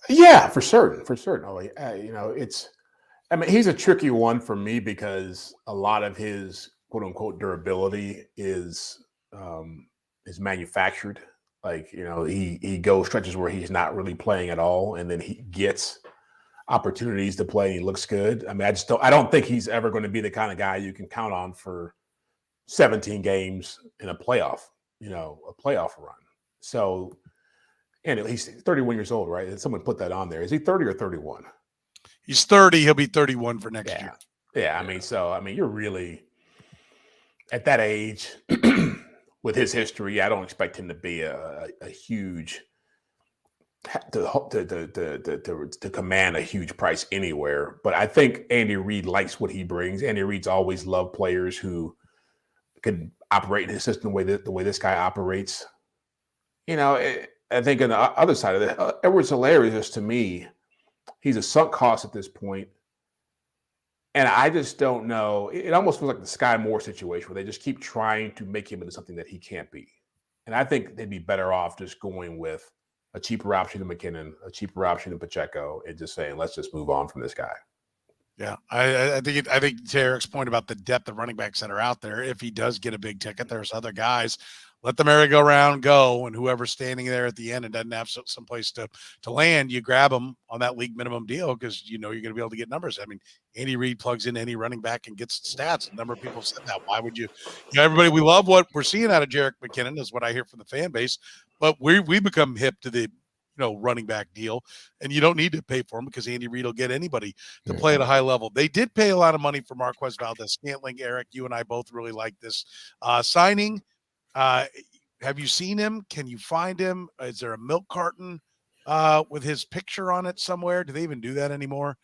Yeah, for certain. He's a tricky one for me because a lot of his quote unquote durability is manufactured. Like, he goes stretches where he's not really playing at all, and then he gets opportunities to play and he looks good. I mean, I don't think he's ever going to be the kind of guy you can count on for 17 games in a playoff run. So And he's 31 years old, right? Someone put that on there. Is he 30 or 31? He's 30. He'll be 31 for next year. Yeah. I mean, you're really at that age with his history. I don't expect him to be a huge to command a huge price anywhere. But I think Andy Reid likes what he brings. Andy Reid's always loved players who can operate in his system the way this guy operates. I think on the other side of it, Edwards-Helaire is just, to me, he's a sunk cost at this point. And I just don't know. It almost feels like the Sky Moore situation where they just keep trying to make him into something that he can't be. And I think they'd be better off just going with a cheaper option than McKinnon, a cheaper option than Pacheco, and just saying, let's just move on from this guy. Yeah, I think to Eric's point about the depth of running backs that are out there, if he does get a big ticket, there's other guys. Let the merry-go-round go, and whoever's standing there at the end and doesn't have some place to land, you grab them on that league minimum deal because you're going to be able to get numbers. I mean, Andy Reid plugs in any running back and gets stats. A number of people said that. Why would you? Everybody, we love what we're seeing out of Jerick McKinnon, is what I hear from the fan base. But we become hip to the running back deal, and you don't need to pay for him because Andy Reid will get anybody to play at a high level. They did pay a lot of money for MarquezValdes-Scantling. Eric, you and I both really like this signing. Have you seen him? Can you find him? Is there a milk carton with his picture on it somewhere? Do they even do that anymore?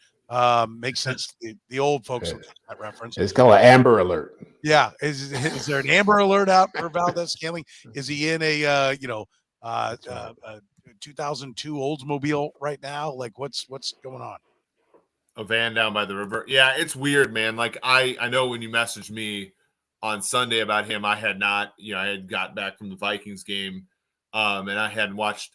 Makes sense. The old folks will get that reference. It's called an Amber Alert. Yeah. Is there an Amber Alert out for Valdes-Scantling? Is he in a 2002 Oldsmobile right now? Like what's going on? A van down by the river. Yeah, it's weird, man. Like I know when you messaged me on Sunday about him, I had not, I had got back from the Vikings game, and I hadn't watched.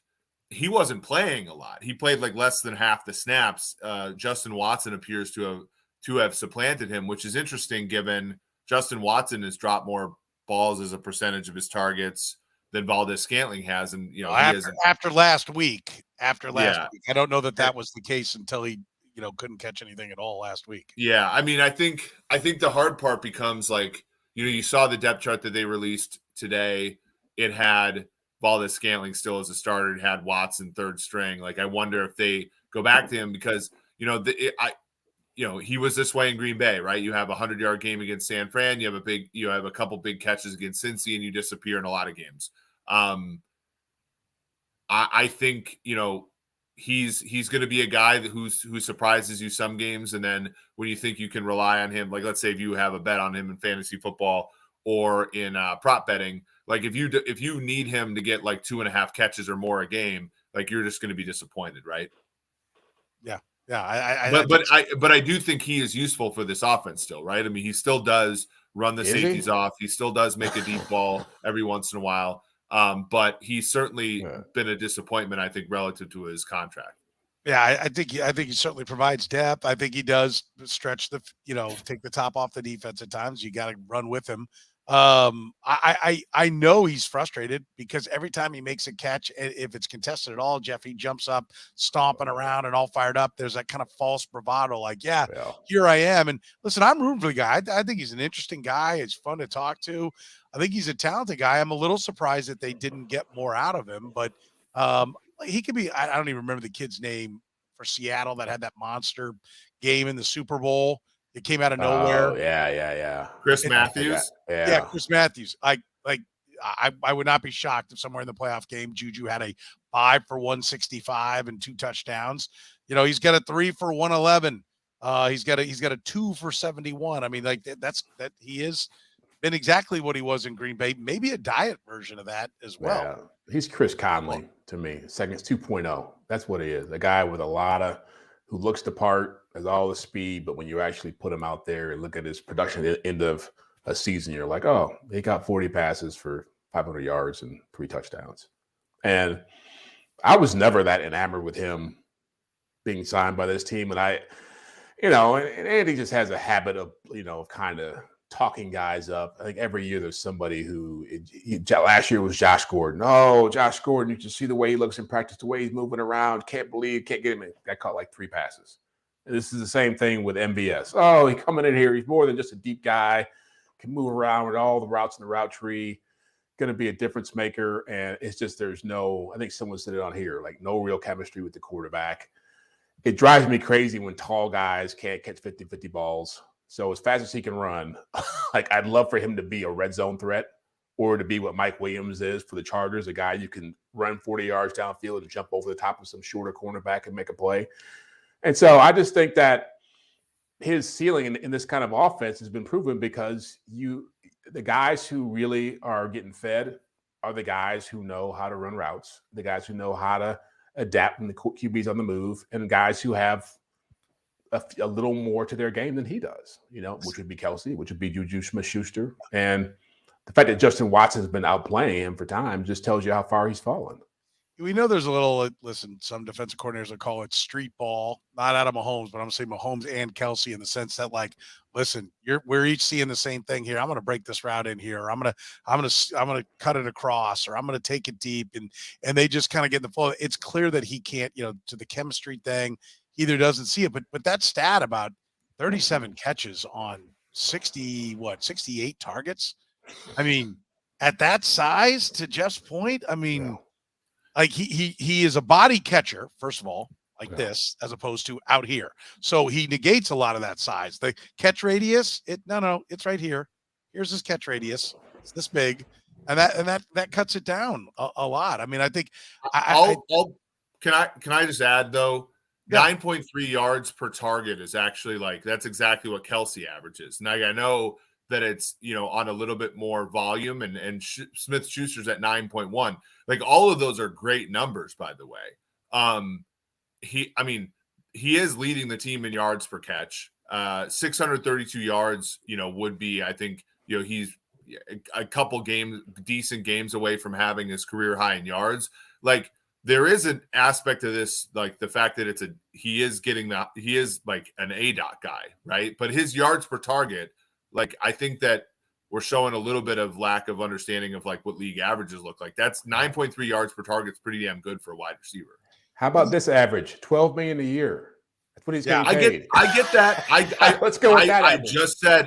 He wasn't playing a lot. He played like less than half the snaps. Justin Watson appears to have supplanted him, which is interesting given Justin Watson has dropped more balls as a percentage of his targets than Valdes-Scantling has, and after last week. I don't know that was the case until he couldn't catch anything at all last week. Yeah, I mean, I think the hard part becomes like, you saw the depth chart that they released today. It had Valdes-Scantling still as a starter. It had Watson third string. Like, I wonder if they go back to him because he was this way in Green Bay, right? You have a 100-yard game against San Fran. You have a couple big catches against Cincy, and you disappear in a lot of games. I think he's going to be a guy who surprises you some games, and then when you think you can rely on him, like let's say if you have a bet on him in fantasy football or in prop betting, like if you need him to get like 2.5 catches or more a game, like you're just going to be disappointed, right? Yeah. But I do think he is useful for this offense still, right? I mean, he still does run the safeties off. He still does make a deep ball every once in a while. But he's certainly been a disappointment, I think, relative to his contract. Yeah, I think he certainly provides depth. I think he does stretch take the top off the defense at times. You got to run with him. I know he's frustrated because every time he makes a catch, if it's contested at all, Jeff, he jumps up, stomping around and all fired up. There's that kind of false bravado, like, here I am. And listen, I'm rooting for the guy. I think he's an interesting guy. It's fun to talk to. I think he's a talented guy. I'm a little surprised that they didn't get more out of him, but he could be. I don't even remember the kid's name for Seattle that had that monster game in the Super Bowl. It came out of nowhere. Oh, yeah. Chris Matthews. Yeah, Chris Matthews. I would not be shocked if somewhere in the playoff game, Juju had a 5 for 165 and 2 touchdowns. He's got a 3 for 111. He's got a 2 for 71. I mean, like that he is been exactly what he was in Green Bay. Maybe a diet version of that as well. Yeah. He's Chris Conley to me. Seconds 2.0. That's what he is. A guy with who looks the part, has all the speed, but when you actually put him out there and look at his production at the end of a season, you're like, oh, he got 40 passes for 500 yards and 3 touchdowns. And I was never that enamored with him being signed by this team. And and Andy just has a habit of, kind of talking guys up. I think every year there's somebody last year was Josh Gordon. Oh, Josh Gordon, you just see the way he looks in practice, the way he's moving around. Can't get him in. Got caught like 3 passes. And this is the same thing with MVS. Oh, he's coming in here. He's more than just a deep guy. Can move around with all the routes in the route tree. going to be a difference maker. And it's just there's no, I think someone said it on here, like no real chemistry with the quarterback. It drives me crazy when tall guys can't catch 50-50 balls. So as fast as he can run, like I'd love for him to be a red zone threat or to be what Mike Williams is for the Chargers, a guy you can run 40 yards downfield and jump over the top of some shorter cornerback and make a play. And so I just think that his ceiling in this kind of offense has been proven because the guys who really are getting fed are the guys who know how to run routes, the guys who know how to adapt when the QB's on the move, and guys who have a little more to their game than he does, which would be Kelce, which would be Juju Smith-Schuster. And the fact that Justin Watson has been outplaying him for time just tells you how far he's fallen. We know there's a little, listen, some defensive coordinators will call it street ball, not out of Mahomes, but I'm going to say Mahomes and Kelce in the sense that, like, listen, we're each seeing the same thing here. I'm going to break this route in here. Or I'm going to cut it across, or I'm going to take it deep. And they just kind of get the flow. It's clear that he can't, to the chemistry thing, he either doesn't see it, but that stat about 37 catches on 68 targets. I mean, at that size, to Jeff's point, I mean, like he is a body catcher, first of all, like this, as opposed to out here. So he negates a lot of that size. The catch radius, it's right here. Here's his catch radius. It's this big, and that cuts it down a lot. I mean, I think can I just add though, 9.3 yards per target is actually that's exactly what Kelce averages. Now I know that it's on a little bit more volume, and Smith-Schuster's at 9.1. Like all of those are great numbers, by the way. He is leading the team in yards per catch. 632 yards, would be, I think, he's a couple decent games away from having his career high in yards. Like there is an aspect of this, like the fact that he is like an ADOT guy, right? But his yards per target, like I think that we're showing a little bit of lack of understanding of like what league averages look like. That's 9.3 yards per target is pretty damn good for a wide receiver. How about this average? $12 million a year. That's what he's getting paid. I get that. Let's go with that.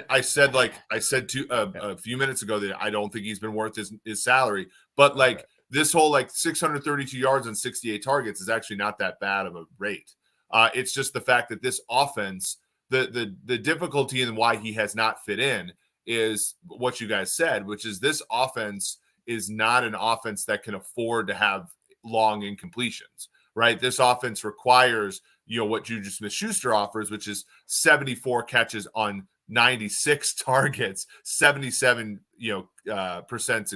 I said a few minutes ago that I don't think he's been worth his salary, but like this whole 632 yards and 68 targets is actually not that bad of a rate. It's just the fact that this offense, the difficulty and why he has not fit in is what you guys said, which is this offense is not an offense that can afford to have long incompletions, right? This offense requires, what Juju Smith-Schuster offers, which is 74 catches on 96 targets, 77, percent,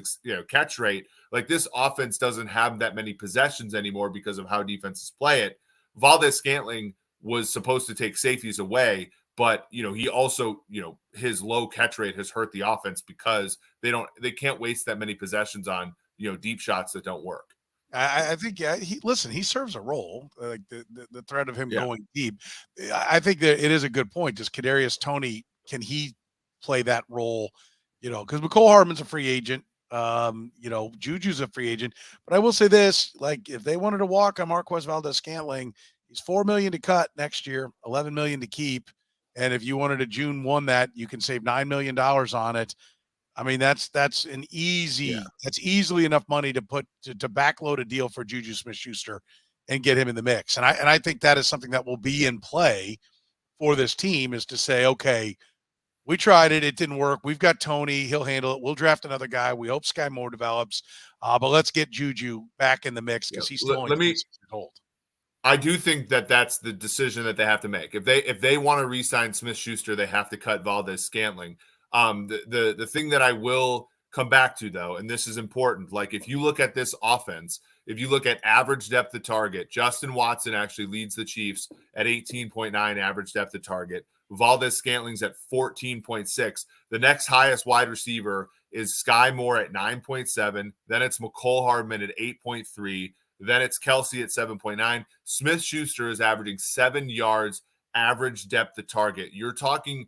catch rate. Like this offense doesn't have that many possessions anymore because of how defenses play it. Valdes-Scantling was supposed to take safeties away, but he also, his low catch rate has hurt the offense because they can't waste that many possessions on, deep shots that don't work. I think, he serves a role, like the threat of him going deep. I think that it is a good point. Does Kadarius Toney, can he play that role? Because Mecole Hardman's a free agent. Juju's a free agent. But I will say this, like if they wanted to walk on MarquezValdes-Scantling, he's $4 million to cut next year, $11 million to keep. And if you wanted to June 1 that, you can save $9 million on it. I mean, that's an easy, that's easily enough money to put to backload a deal for Juju Smith-Schuster and get him in the mix. And I think that is something that will be in play for this team, is to say, okay, we tried it. It didn't work. We've got Toney. He'll handle it. We'll draft another guy. We hope Sky Moore develops. But let's get Juju back in the mix because he's still only 6 years old. I do think that that's the decision that they have to make. If they want to re-sign Smith-Schuster, they have to cut Valdes-Scantling. The thing that I will come back to, though, and this is important, like if you look at this offense, if you look at average depth of target, Justin Watson actually leads the Chiefs at 18.9 average depth of target. Valdes-Scantling's at 14.6. The next highest wide receiver is Sky Moore at 9.7. Then it's Mecole Hardman at 8.3. Then it's Kelce at 7.9. Smith-Schuster is averaging 7 yards average depth of target. You're talking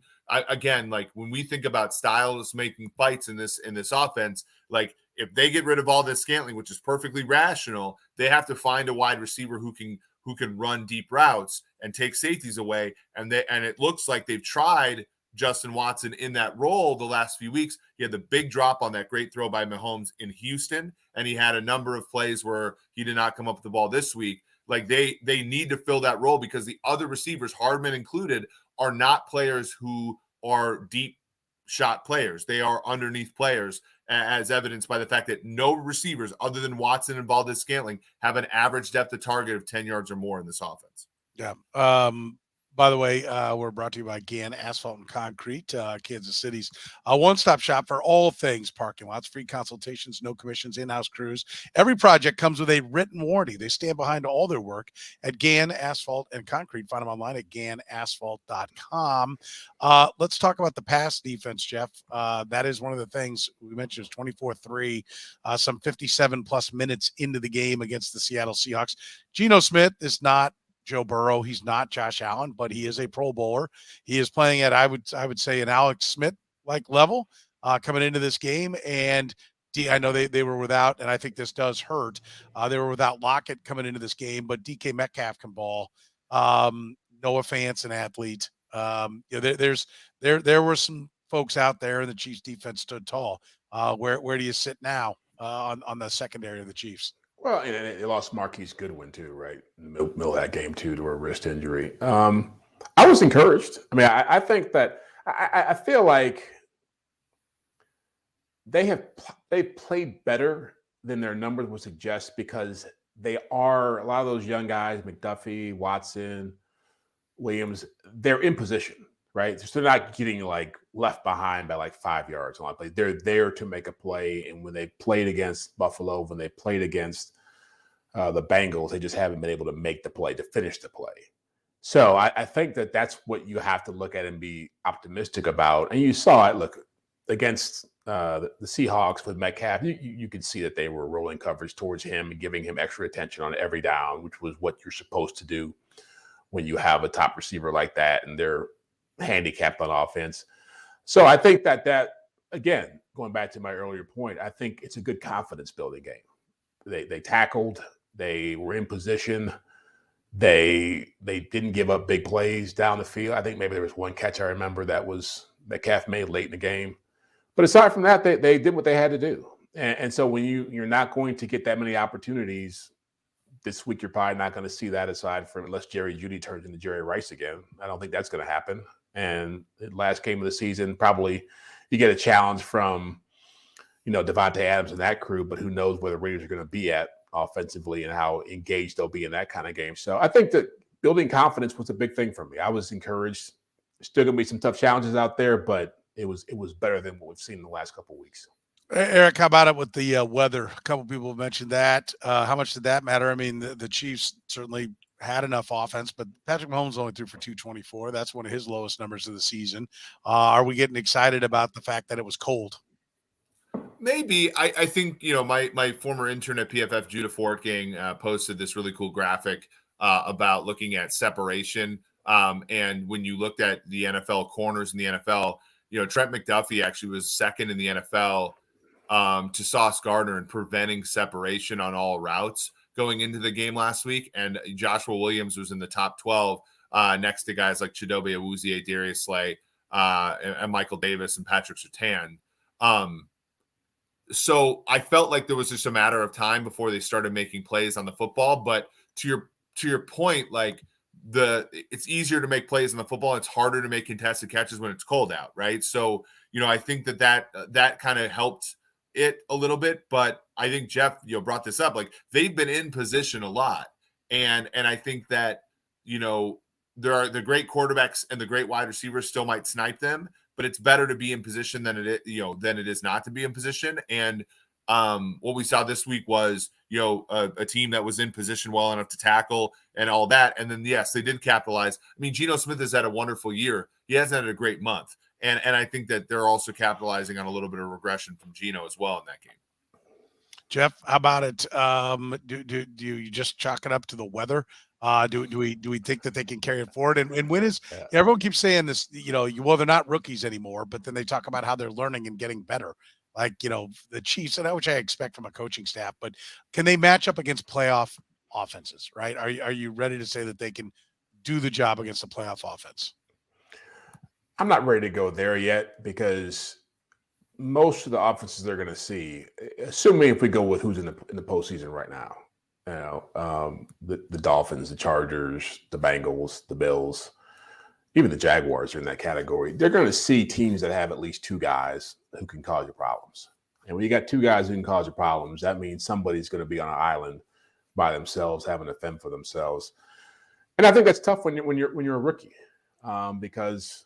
again, like when we think about stylists making fights in this offense, like if they get rid of Valdes-Scantling, which is perfectly rational, they have to find a wide receiver who can run deep routes and take safeties away. And it looks like they've tried Justin Watson in that role the last few weeks. He had the big drop on that great throw by Mahomes in Houston, and he had a number of plays where he did not come up with the ball this week. Like they need to fill that role because the other receivers, Hardman included, are not players who are deep shot players. They are underneath players, as evidenced by the fact that no receivers other than Watson and Valdes-Scantling have an average depth of target of 10 yards or more in this offense. Yeah. By the way, we're brought to you by GAN Asphalt and Concrete, Kansas City's one-stop shop for all things parking lots, free consultations, no commissions, in-house crews. Every project comes with a written warranty. They stand behind all their work at GAN Asphalt and Concrete. Find them online at ganasphalt.com. Let's talk about the pass defense, Jeff. That is one of the things we mentioned is 24-3, some 57-plus minutes into the game against the Seattle Seahawks. Geno Smith is not Joe Burrow. He's not Josh Allen, but he is a Pro Bowler. He is playing at, I would say, an Alex Smith-like level coming into this game. And I know they were without, and I think this does hurt. They were without Lockett coming into this game, but DK Metcalf can ball. Noah Fant's an athlete. There were some folks out there, and the Chiefs defense stood tall. Where do you sit now on the secondary of the Chiefs? Well, and they lost Marquise Goodwin too, right? In the middle of that game too, to a wrist injury. I was encouraged. I mean, I think that I feel like they played better than their numbers would suggest because they are a lot of those young guys, McDuffie, Watson, Williams. They're in position, right? So they're not getting like left behind by like 5 yards on a play. They're there to make a play. And when they played against Buffalo, when they played against the Bengals, they just haven't been able to make the play, to finish the play. So I think that that's what you have to look at and be optimistic about. And you saw it, look, against the Seahawks with Metcalf, you could see that they were rolling coverage towards him and giving him extra attention on every down, which was what you're supposed to do when you have a top receiver like that and they're handicapped on offense. So I think that again, going back to my earlier point, I think it's a good confidence building game. They tackled, they were in position, they didn't give up big plays down the field. I think maybe there was one catch I remember that Metcalf made late in the game. But aside from that, they did what they had to do. And so when you're not going to get that many opportunities this week, you're probably not going to see that aside from unless Jerry Jeudy turns into Jerry Rice again. I don't think that's going to happen. And the last game of the season, probably you get a challenge from, Devontae Adams and that crew, but who knows where the Raiders are going to be at offensively and how engaged they'll be in that kind of game. So I think that building confidence was a big thing for me. I was encouraged. There's still going to be some tough challenges out there, but it was better than what we've seen in the last couple of weeks. Eric, how about it with the weather? A couple people mentioned that. How much did that matter? I mean, the Chiefs certainly had enough offense, but Patrick Mahomes only threw for 224. That's one of his lowest numbers of the season. Are we getting excited about the fact that it was cold? Maybe. I think, my former intern at PFF, Judah Fortgang, posted this really cool graphic about looking at separation. And when you looked at the NFL corners in the NFL, Trent McDuffie actually was second in the NFL to Sauce Gardner in preventing separation on all routes going into the game last week. And Joshua Williams was in the top 12 next to guys like Chidobe Awuzie, Darius Slay, and Michael Davis and Patrick Surtain. So I felt like there was just a matter of time before they started making plays on the football. But to your point, like it's easier to make plays on the football. It's harder to make contested catches when it's cold out, right? So, I think that kind of helped it a little bit. But I think Jeff, brought this up. Like they've been in position a lot, and I think that there are the great quarterbacks and the great wide receivers still might snipe them. But it's better to be in position than it is not to be in position. And what we saw this week was, a team that was in position well enough to tackle and all that. And then, yes, they did capitalize. I mean, Geno Smith has had a wonderful year. He hasn't had a great month. And I think that they're also capitalizing on a little bit of regression from Geno as well in that game. Jeff, how about it? Do you just chalk it up to the weather? Do we think that they can carry it forward? And when is everyone keeps saying this? They're not rookies anymore, but then they talk about how they're learning and getting better. Like the Chiefs, and which I expect from a coaching staff. But can they match up against playoff offenses? Right? Are you ready to say that they can do the job against the playoff offense? I'm not ready to go there yet because most of the offenses they're going to see, assuming if we go with who's in the postseason right now, the Dolphins, the Chargers, the Bengals, the Bills, even the Jaguars are in that category. They're going to see teams that have at least two guys who can cause you problems. And when you got two guys who can cause you problems, that means somebody's going to be on an island by themselves, having to fend for themselves. And I think that's tough when you're a rookie, because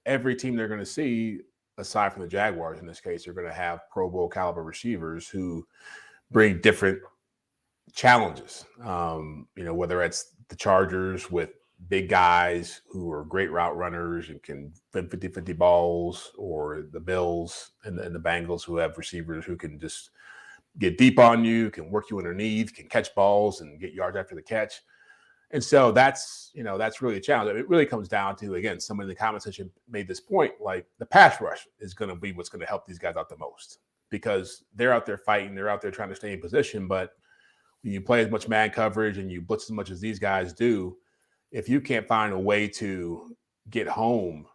every team they're going to see, aside from the Jaguars in this case, are going to have Pro Bowl caliber receivers who bring different challenges. Whether it's the Chargers with big guys who are great route runners and can fin 50-50 balls, or the Bills and the Bengals who have receivers who can just get deep on you, can work you underneath, can catch balls and get yards after the catch. And so that's really a challenge. It really comes down to, again, somebody in the comment section made this point, like the pass rush is going to be what's going to help these guys out the most, because they're out there fighting, they're out there trying to stay in position. But when you play as much man coverage and you blitz as much as these guys do, if you can't find a way to get home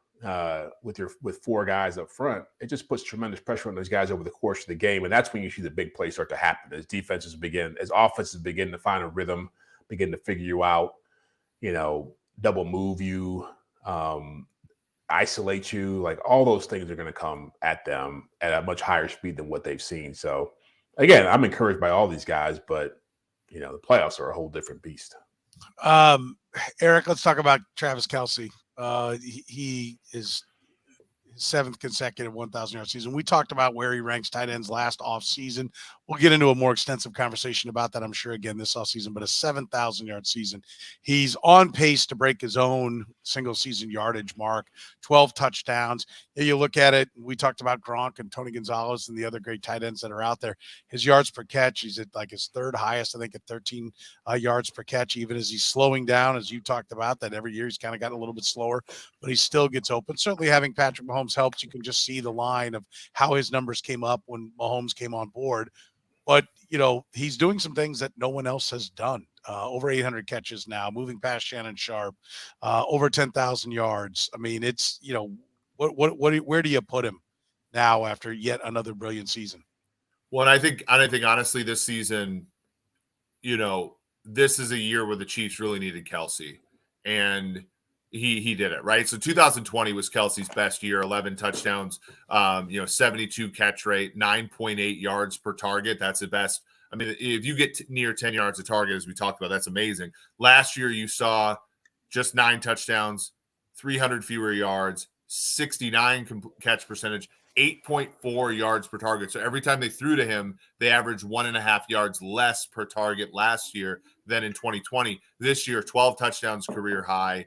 with four guys up front, it just puts tremendous pressure on those guys over the course of the game. And that's when you see the big plays start to happen as offenses begin to find a rhythm, begin to figure you out, double move you, isolate you. Like, all those things are going to come at them at a much higher speed than what they've seen. So again, I'm encouraged by all these guys, but the playoffs are a whole different beast. Eric, let's talk about Travis Kelce. He is his seventh consecutive 1,000-yard season. We talked about where he ranks tight ends last offseason. We'll get into a more extensive conversation about that, I'm sure, again, this offseason, but a 7,000-yard season. He's on pace to break his own single-season yardage mark, 12 touchdowns. You look at it, we talked about Gronk and Tony Gonzalez and the other great tight ends that are out there. His yards per catch, he's at like his third highest, I think, at 13 yards per catch, even as he's slowing down, as you talked about, that every year he's kind of gotten a little bit slower, but he still gets open. Certainly having Patrick Mahomes helps. You can just see the line of how his numbers came up when Mahomes came on board. But, he's doing some things that no one else has done. Over 800 catches now, moving past Shannon Sharp, over 10,000 yards. I mean, it's, where do you put him now after yet another brilliant season? Well, and I think honestly, this season, this is a year where the Chiefs really needed Kelce, and he did it, right? So 2020 was Kelce's best year, 11 touchdowns, 72 catch rate, 9.8 yards per target. That's the best. I mean, if you get near 10 yards a target, as we talked about, that's amazing. Last year, you saw just 9 touchdowns, 300 fewer yards, 69 catch percentage, 8.4 yards per target. So every time they threw to him, they averaged 1.5 yards less per target last year than in 2020. This year, 12 touchdowns, career high,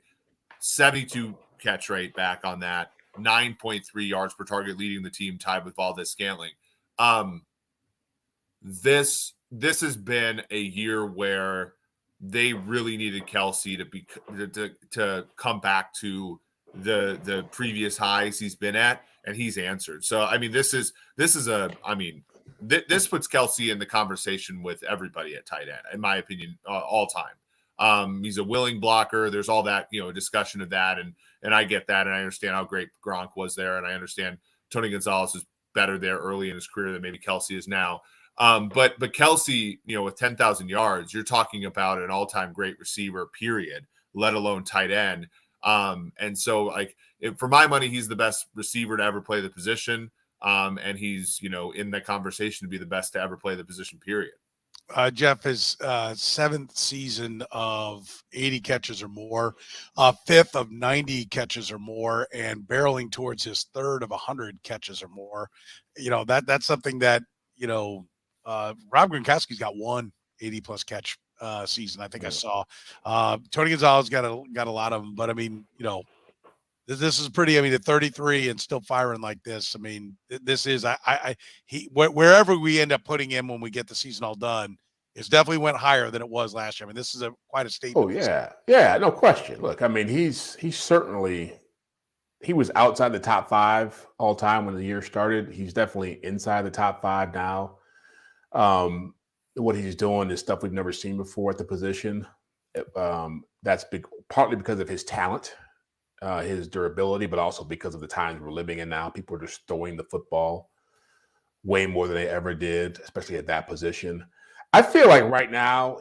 72 catch rate back on that, 9.3 yards per target, leading the team, tied with Valdes-Scantling. This has been a year where they really needed Kelce to come back to the previous highs he's been at, and he's answered. So I mean, this puts Kelce in the conversation with everybody at tight end, in my opinion, all time. He's a willing blocker. There's all that, discussion of that. And I get that. And I understand how great Gronk was there. And I understand Tony Gonzalez is better there early in his career than maybe Kelce is now. But Kelce, with 10,000 yards, you're talking about an all-time great receiver, period, let alone tight end. And so for my money, he's the best receiver to ever play the position. And he's, in the conversation to be the best to ever play the position, period. Jeff, his seventh season of 80 catches or more, fifth of 90 catches or more, and barreling towards his third of 100 catches or more. That's something that, Rob Gronkowski's got one 80-plus catch season. I think I saw. Tony Gonzalez got a lot of them, but I mean, this is pretty. I mean, at 33 and still firing like this. I mean, this is wherever we end up putting him when we get the season all done, it's definitely went higher than it was last year. I mean, this is quite a statement. Oh yeah, no question. Look, I mean, he was outside the top 5 all time when the year started. He's definitely inside the top 5 now. What he's doing is stuff we've never seen before at the position. That's big, partly because of his talent. his durability, but also because of the times we're living in now. People are just throwing the football way more than they ever did, especially at that position. I feel like right now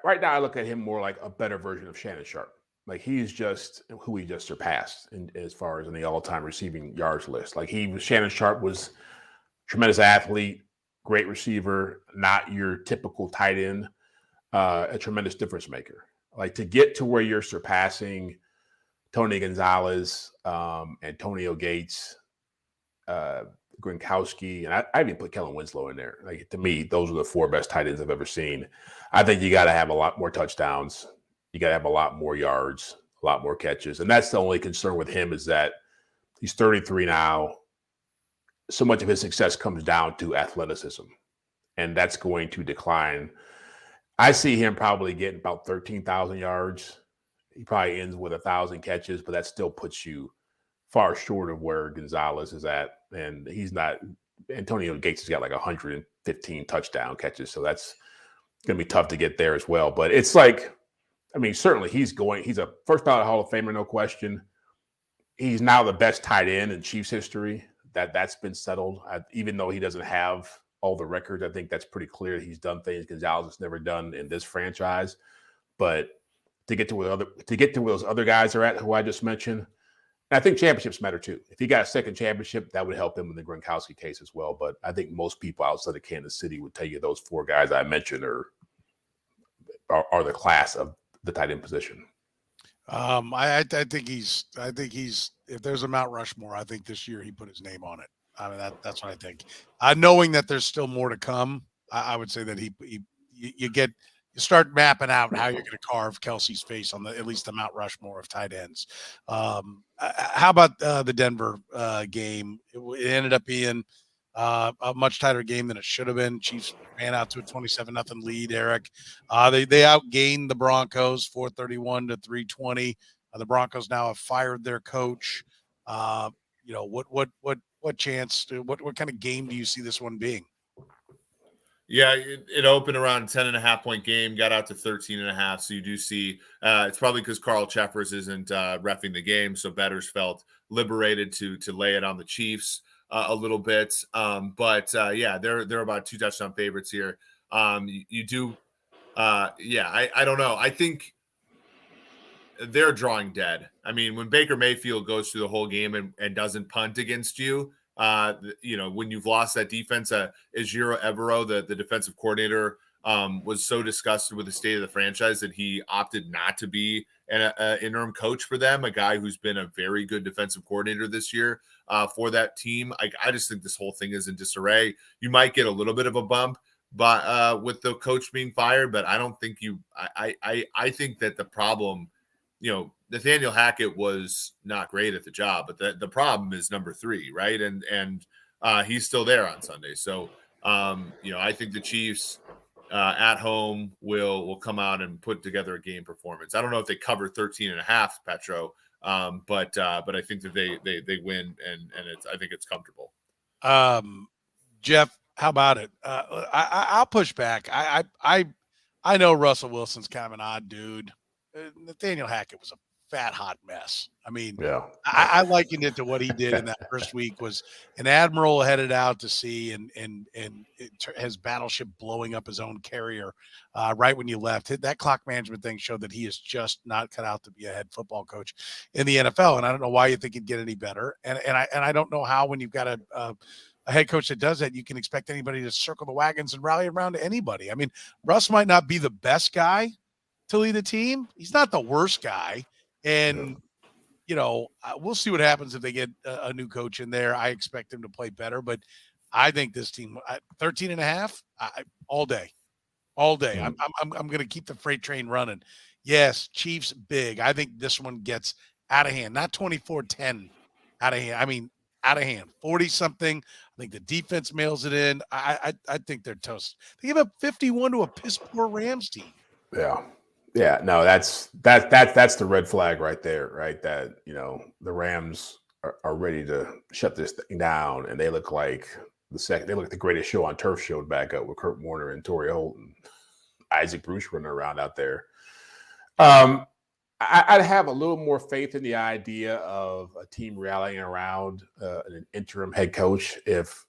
right now I look at him more like a better version of Shannon Sharp. Like he's just who he just surpassed as far as in the all-time receiving yards list. Like Shannon Sharp was a tremendous athlete, great receiver, not your typical tight end, a tremendous difference maker. Like to get to where you're surpassing Tony Gonzalez, Antonio Gates, Gronkowski, and I even put Kellen Winslow in there. Like to me, those are the 4 best tight ends I've ever seen. I think you got to have a lot more touchdowns. You got to have a lot more yards, a lot more catches. And that's the only concern with him is that he's 33 now. So much of his success comes down to athleticism, and that's going to decline. I see him probably getting about 13,000 yards. He probably ends with 1,000 catches, but that still puts you far short of where Gonzalez is at. And he's not – Antonio Gates has got like 115 touchdown catches, so that's going to be tough to get there as well. But it's like – I mean, certainly he's a first-ballot Hall of Famer, no question. He's now the best tight end in Chiefs history. That's been settled. Even though he doesn't have all the records, I think that's pretty clear. He's done things Gonzalez has never done in this franchise. But to get to where those other guys are at, who I just mentioned, and I think championships matter too. If he got a second championship, that would help him in the Gronkowski case as well. But I think most people outside of Kansas City would tell you those 4 guys I mentioned are the class of the tight end position. I think he's if there's a Mount Rushmore, I think this year he put his name on it. I mean that's what I think. Knowing that there's still more to come, I would say that you start mapping out how you're going to carve Kelce's face on at least the Mount Rushmore of tight ends. How about the Denver game? It ended up being a much tighter game than it should have been. Chiefs ran out to a 27-0 lead, Eric. They outgained the Broncos 431 to 320. The Broncos now have fired their coach. What kind of game do you see this one being? Yeah, it opened around 10.5 point game, got out to 13.5. So you do see it's probably because Carl Cheffers isn't reffing the game. So bettors felt liberated to lay it on the Chiefs a little bit. Yeah, they're about 2 touchdown favorites here. I don't know. I think they're drawing dead. I mean, when Baker Mayfield goes through the whole game and doesn't punt against you, when you've lost that defense, Ejiro Evero, the defensive coordinator, was so disgusted with the state of the franchise that he opted not to be an interim coach for them, a guy who's been a very good defensive coordinator this year for that team. I just think this whole thing is in disarray. You might get a little bit of a bump but with the coach being fired, but I don't think I think that the problem, Nathaniel Hackett was not great at the job, but the problem is number 3, right? And he's still there on Sunday. So, I think the Chiefs at home will come out and put together a game performance. I don't know if they cover 13.5, Petro, but I think that they win and I think it's comfortable. Jeff, how about it? I'll push back. I know Russell Wilson's kind of an odd dude. Nathaniel Hackett was a fat, hot mess. I mean, yeah. I likened it to what he did in that first week was an admiral headed out to sea and his battleship blowing up his own carrier right when you left. That clock management thing showed that he is just not cut out to be a head football coach in the NFL. And I don't know why you think he'd get any better. And I don't know how, when you've got a head coach that does that, you can expect anybody to circle the wagons and rally around to anybody. I mean, Russ might not be the best guy to lead the team. He's not the worst guy. And, we'll see what happens if they get a new coach in there. I expect him to play better, but I think this team 13.5 all day. I'm going to keep the freight train running. Yes. Chiefs big. I think this one gets out of hand, not 24-10 out of hand. I mean, out of hand, 40 something. I think the defense mails it in. I think they're toast. They give up 51 to a piss poor Rams team. Yeah. Yeah, no, that's the red flag right there, right? That, the Rams are ready to shut this thing down, and they look like the greatest show on turf showed back up with Kurt Warner and Torrey Holt and Isaac Bruce running around out there. I'd have a little more faith in the idea of a team rallying around an interim head coach if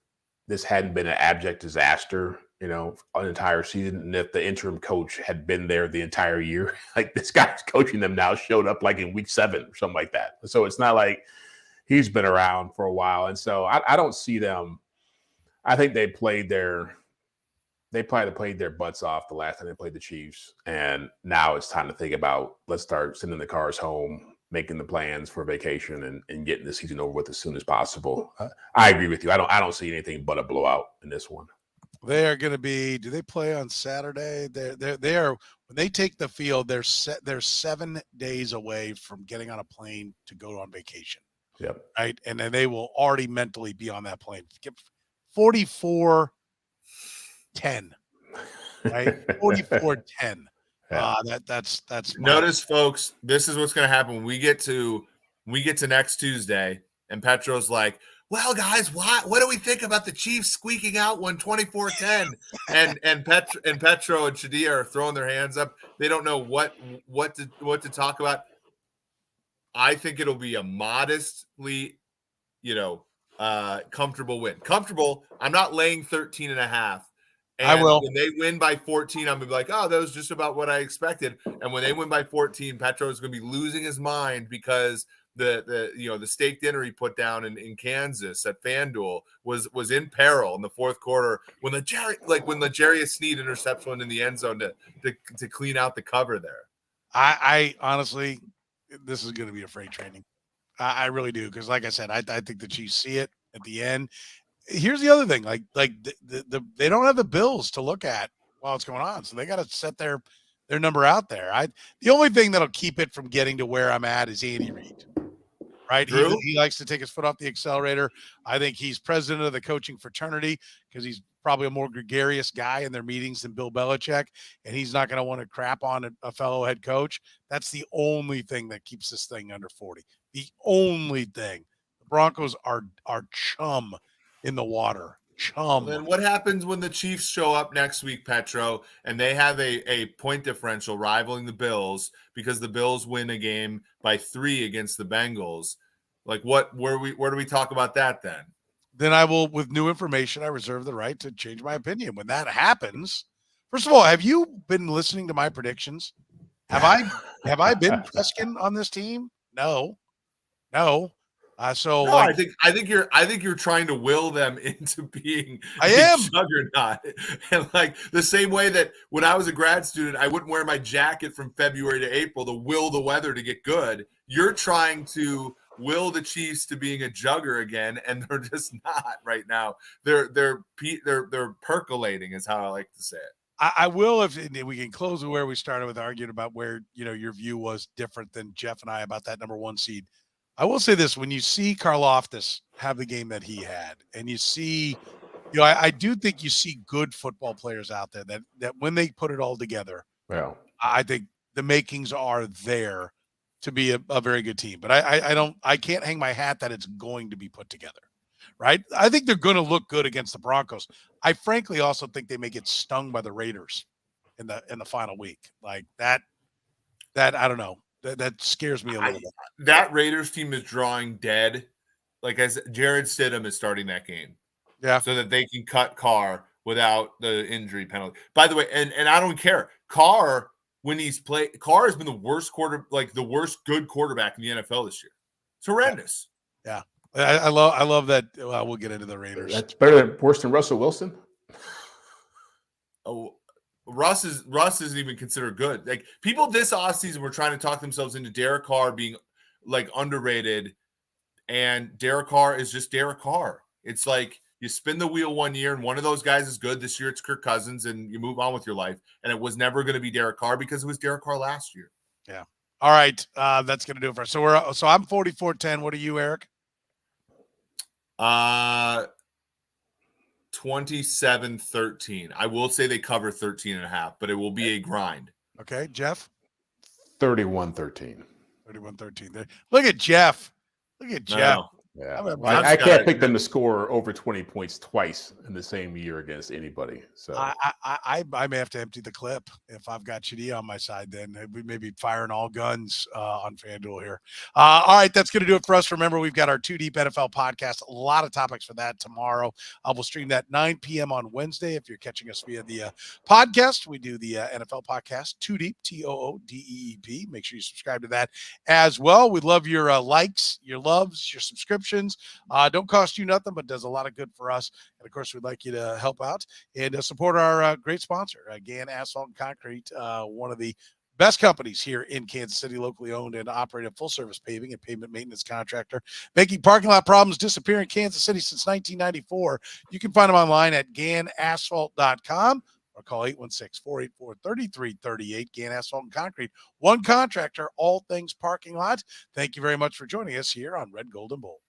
this hadn't been an abject disaster, an entire season, and if the interim coach had been there the entire year. Like, this guy's coaching them now showed up like in week 7 or something like that. So it's not like he's been around for a while. And so I don't see them. I think they probably played their butts off the last time they played the Chiefs. And now it's time to think about, let's start sending the cars home, making the plans for vacation, and getting the season over with as soon as possible. I agree with you. I don't see anything but a blowout in this one. They are going to be. Do they play on Saturday? They are. When they take the field, they're 7 days away from getting on a plane to go on vacation. Yep. Right, and then they will already mentally be on that plane. 44-10. Right, 44-10. That's notice, folks. This is what's going to happen when we get to next Tuesday, and Petro's like, "Well, guys, what do we think about the Chiefs squeaking out one 24-10?" and Petro and Chadiha are throwing their hands up. They don't know what to talk about. I think it'll be a modestly, comfortable win. Comfortable. I'm not laying 13.5. And I will. When they win by 14, I'm going to be like, oh, that was just about what I expected. And when they win by 14, Petro is going to be losing his mind because the steak dinner he put down in Kansas at FanDuel was in peril in the fourth quarter when the Jarius Sneed interception went in the end zone to clean out the cover there. I honestly, this is going to be a freight training. I really do, because like I said, I think the Chiefs see it at the end. Here's the other thing, like they don't have the Bills to look at while it's going on, so they got to set their number out there. The only thing that'll keep it from getting to where I'm at is Andy Reid, right? He likes to take his foot off the accelerator. I think he's president of the coaching fraternity because he's probably a more gregarious guy in their meetings than Bill Belichick, and he's not going to want to crap on a fellow head coach. That's the only thing that keeps this thing under 40. The only thing. The Broncos are chum in the water. Chum. Then what happens when the Chiefs show up next week, Petro, and they have a point differential rivaling the Bills because the Bills win a game by 3 against the Bengals? Like, where do we talk about that then? Then I will, with new information, I reserve the right to change my opinion. When that happens, first of all, have you been listening to my predictions? Have I been Preskin on this team? No. I think you're trying to will them into being a juggernaut. And like the same way that when I was a grad student, I wouldn't wear my jacket from February to April to will the weather to get good. You're trying to will the Chiefs to being a jugger again, and they're just not right now. They're percolating, is how I like to say it. I will, if we can close where we started with arguing about where your view was different than Jeff and I about that number 1 seed. I will say this: when you see Karlaftis have the game that he had, and you see, I do think you see good football players out there that when they put it all together, well, I think the makings are there to be a very good team. But I can't hang my hat that it's going to be put together, right? I think they're going to look good against the Broncos. I frankly also think they may get stung by the Raiders in the final week, like that. I don't know. That scares me a little bit. That Raiders team is drawing dead. Like, as Jared Stidham is starting that game. Yeah. So that they can cut Carr without the injury penalty. By the way, and I don't care. Carr, when he's played, Carr has been the worst the worst good quarterback in the NFL this year. It's horrendous. Yeah. I love that. Well, we'll get into the Raiders. That's worse than Russell Wilson. Oh, Russ isn't even considered good. Like, people this offseason were trying to talk themselves into Derek Carr being like underrated, and Derek Carr is just Derek Carr. It's like you spin the wheel one year and one of those guys is good. This year it's Kirk Cousins, and you move on with your life. And it was never going to be Derek Carr because it was Derek Carr last year. Yeah. All right. That's going to do it for us. So I'm 44-10. What are you, Eric? 27-13. I will say they cover 13.5, but it will be a grind. Okay, Jeff? 31-13. 31-13. Look at Jeff. No. Yeah, Well, I can't pick them to score over 20 points twice in the same year against anybody. So I may have to empty the clip if I've got Chadiha on my side. Then we may be firing all guns on FanDuel here. All right, that's going to do it for us. Remember, we've got our Two Deep NFL podcast. A lot of topics for that tomorrow. We'll stream that 9 p.m. on Wednesday. If you're catching us via the podcast, we do the NFL podcast, Two Deep, TOODEEP. Make sure you subscribe to that as well. We love your likes, your loves, your subscriptions. Don't cost you nothing, but does a lot of good for us. And of course, we'd like you to help out and support our great sponsor, GAN Asphalt and Concrete, one of the best companies here in Kansas City, locally owned and operated full-service paving and pavement maintenance contractor, making parking lot problems disappear in Kansas City since 1994. You can find them online at ganasphalt.com. or call 816-484-3338. GAN Asphalt and Concrete, one contractor, all things parking lot. Thank you very much for joining us here on Red, Gold, and Bold.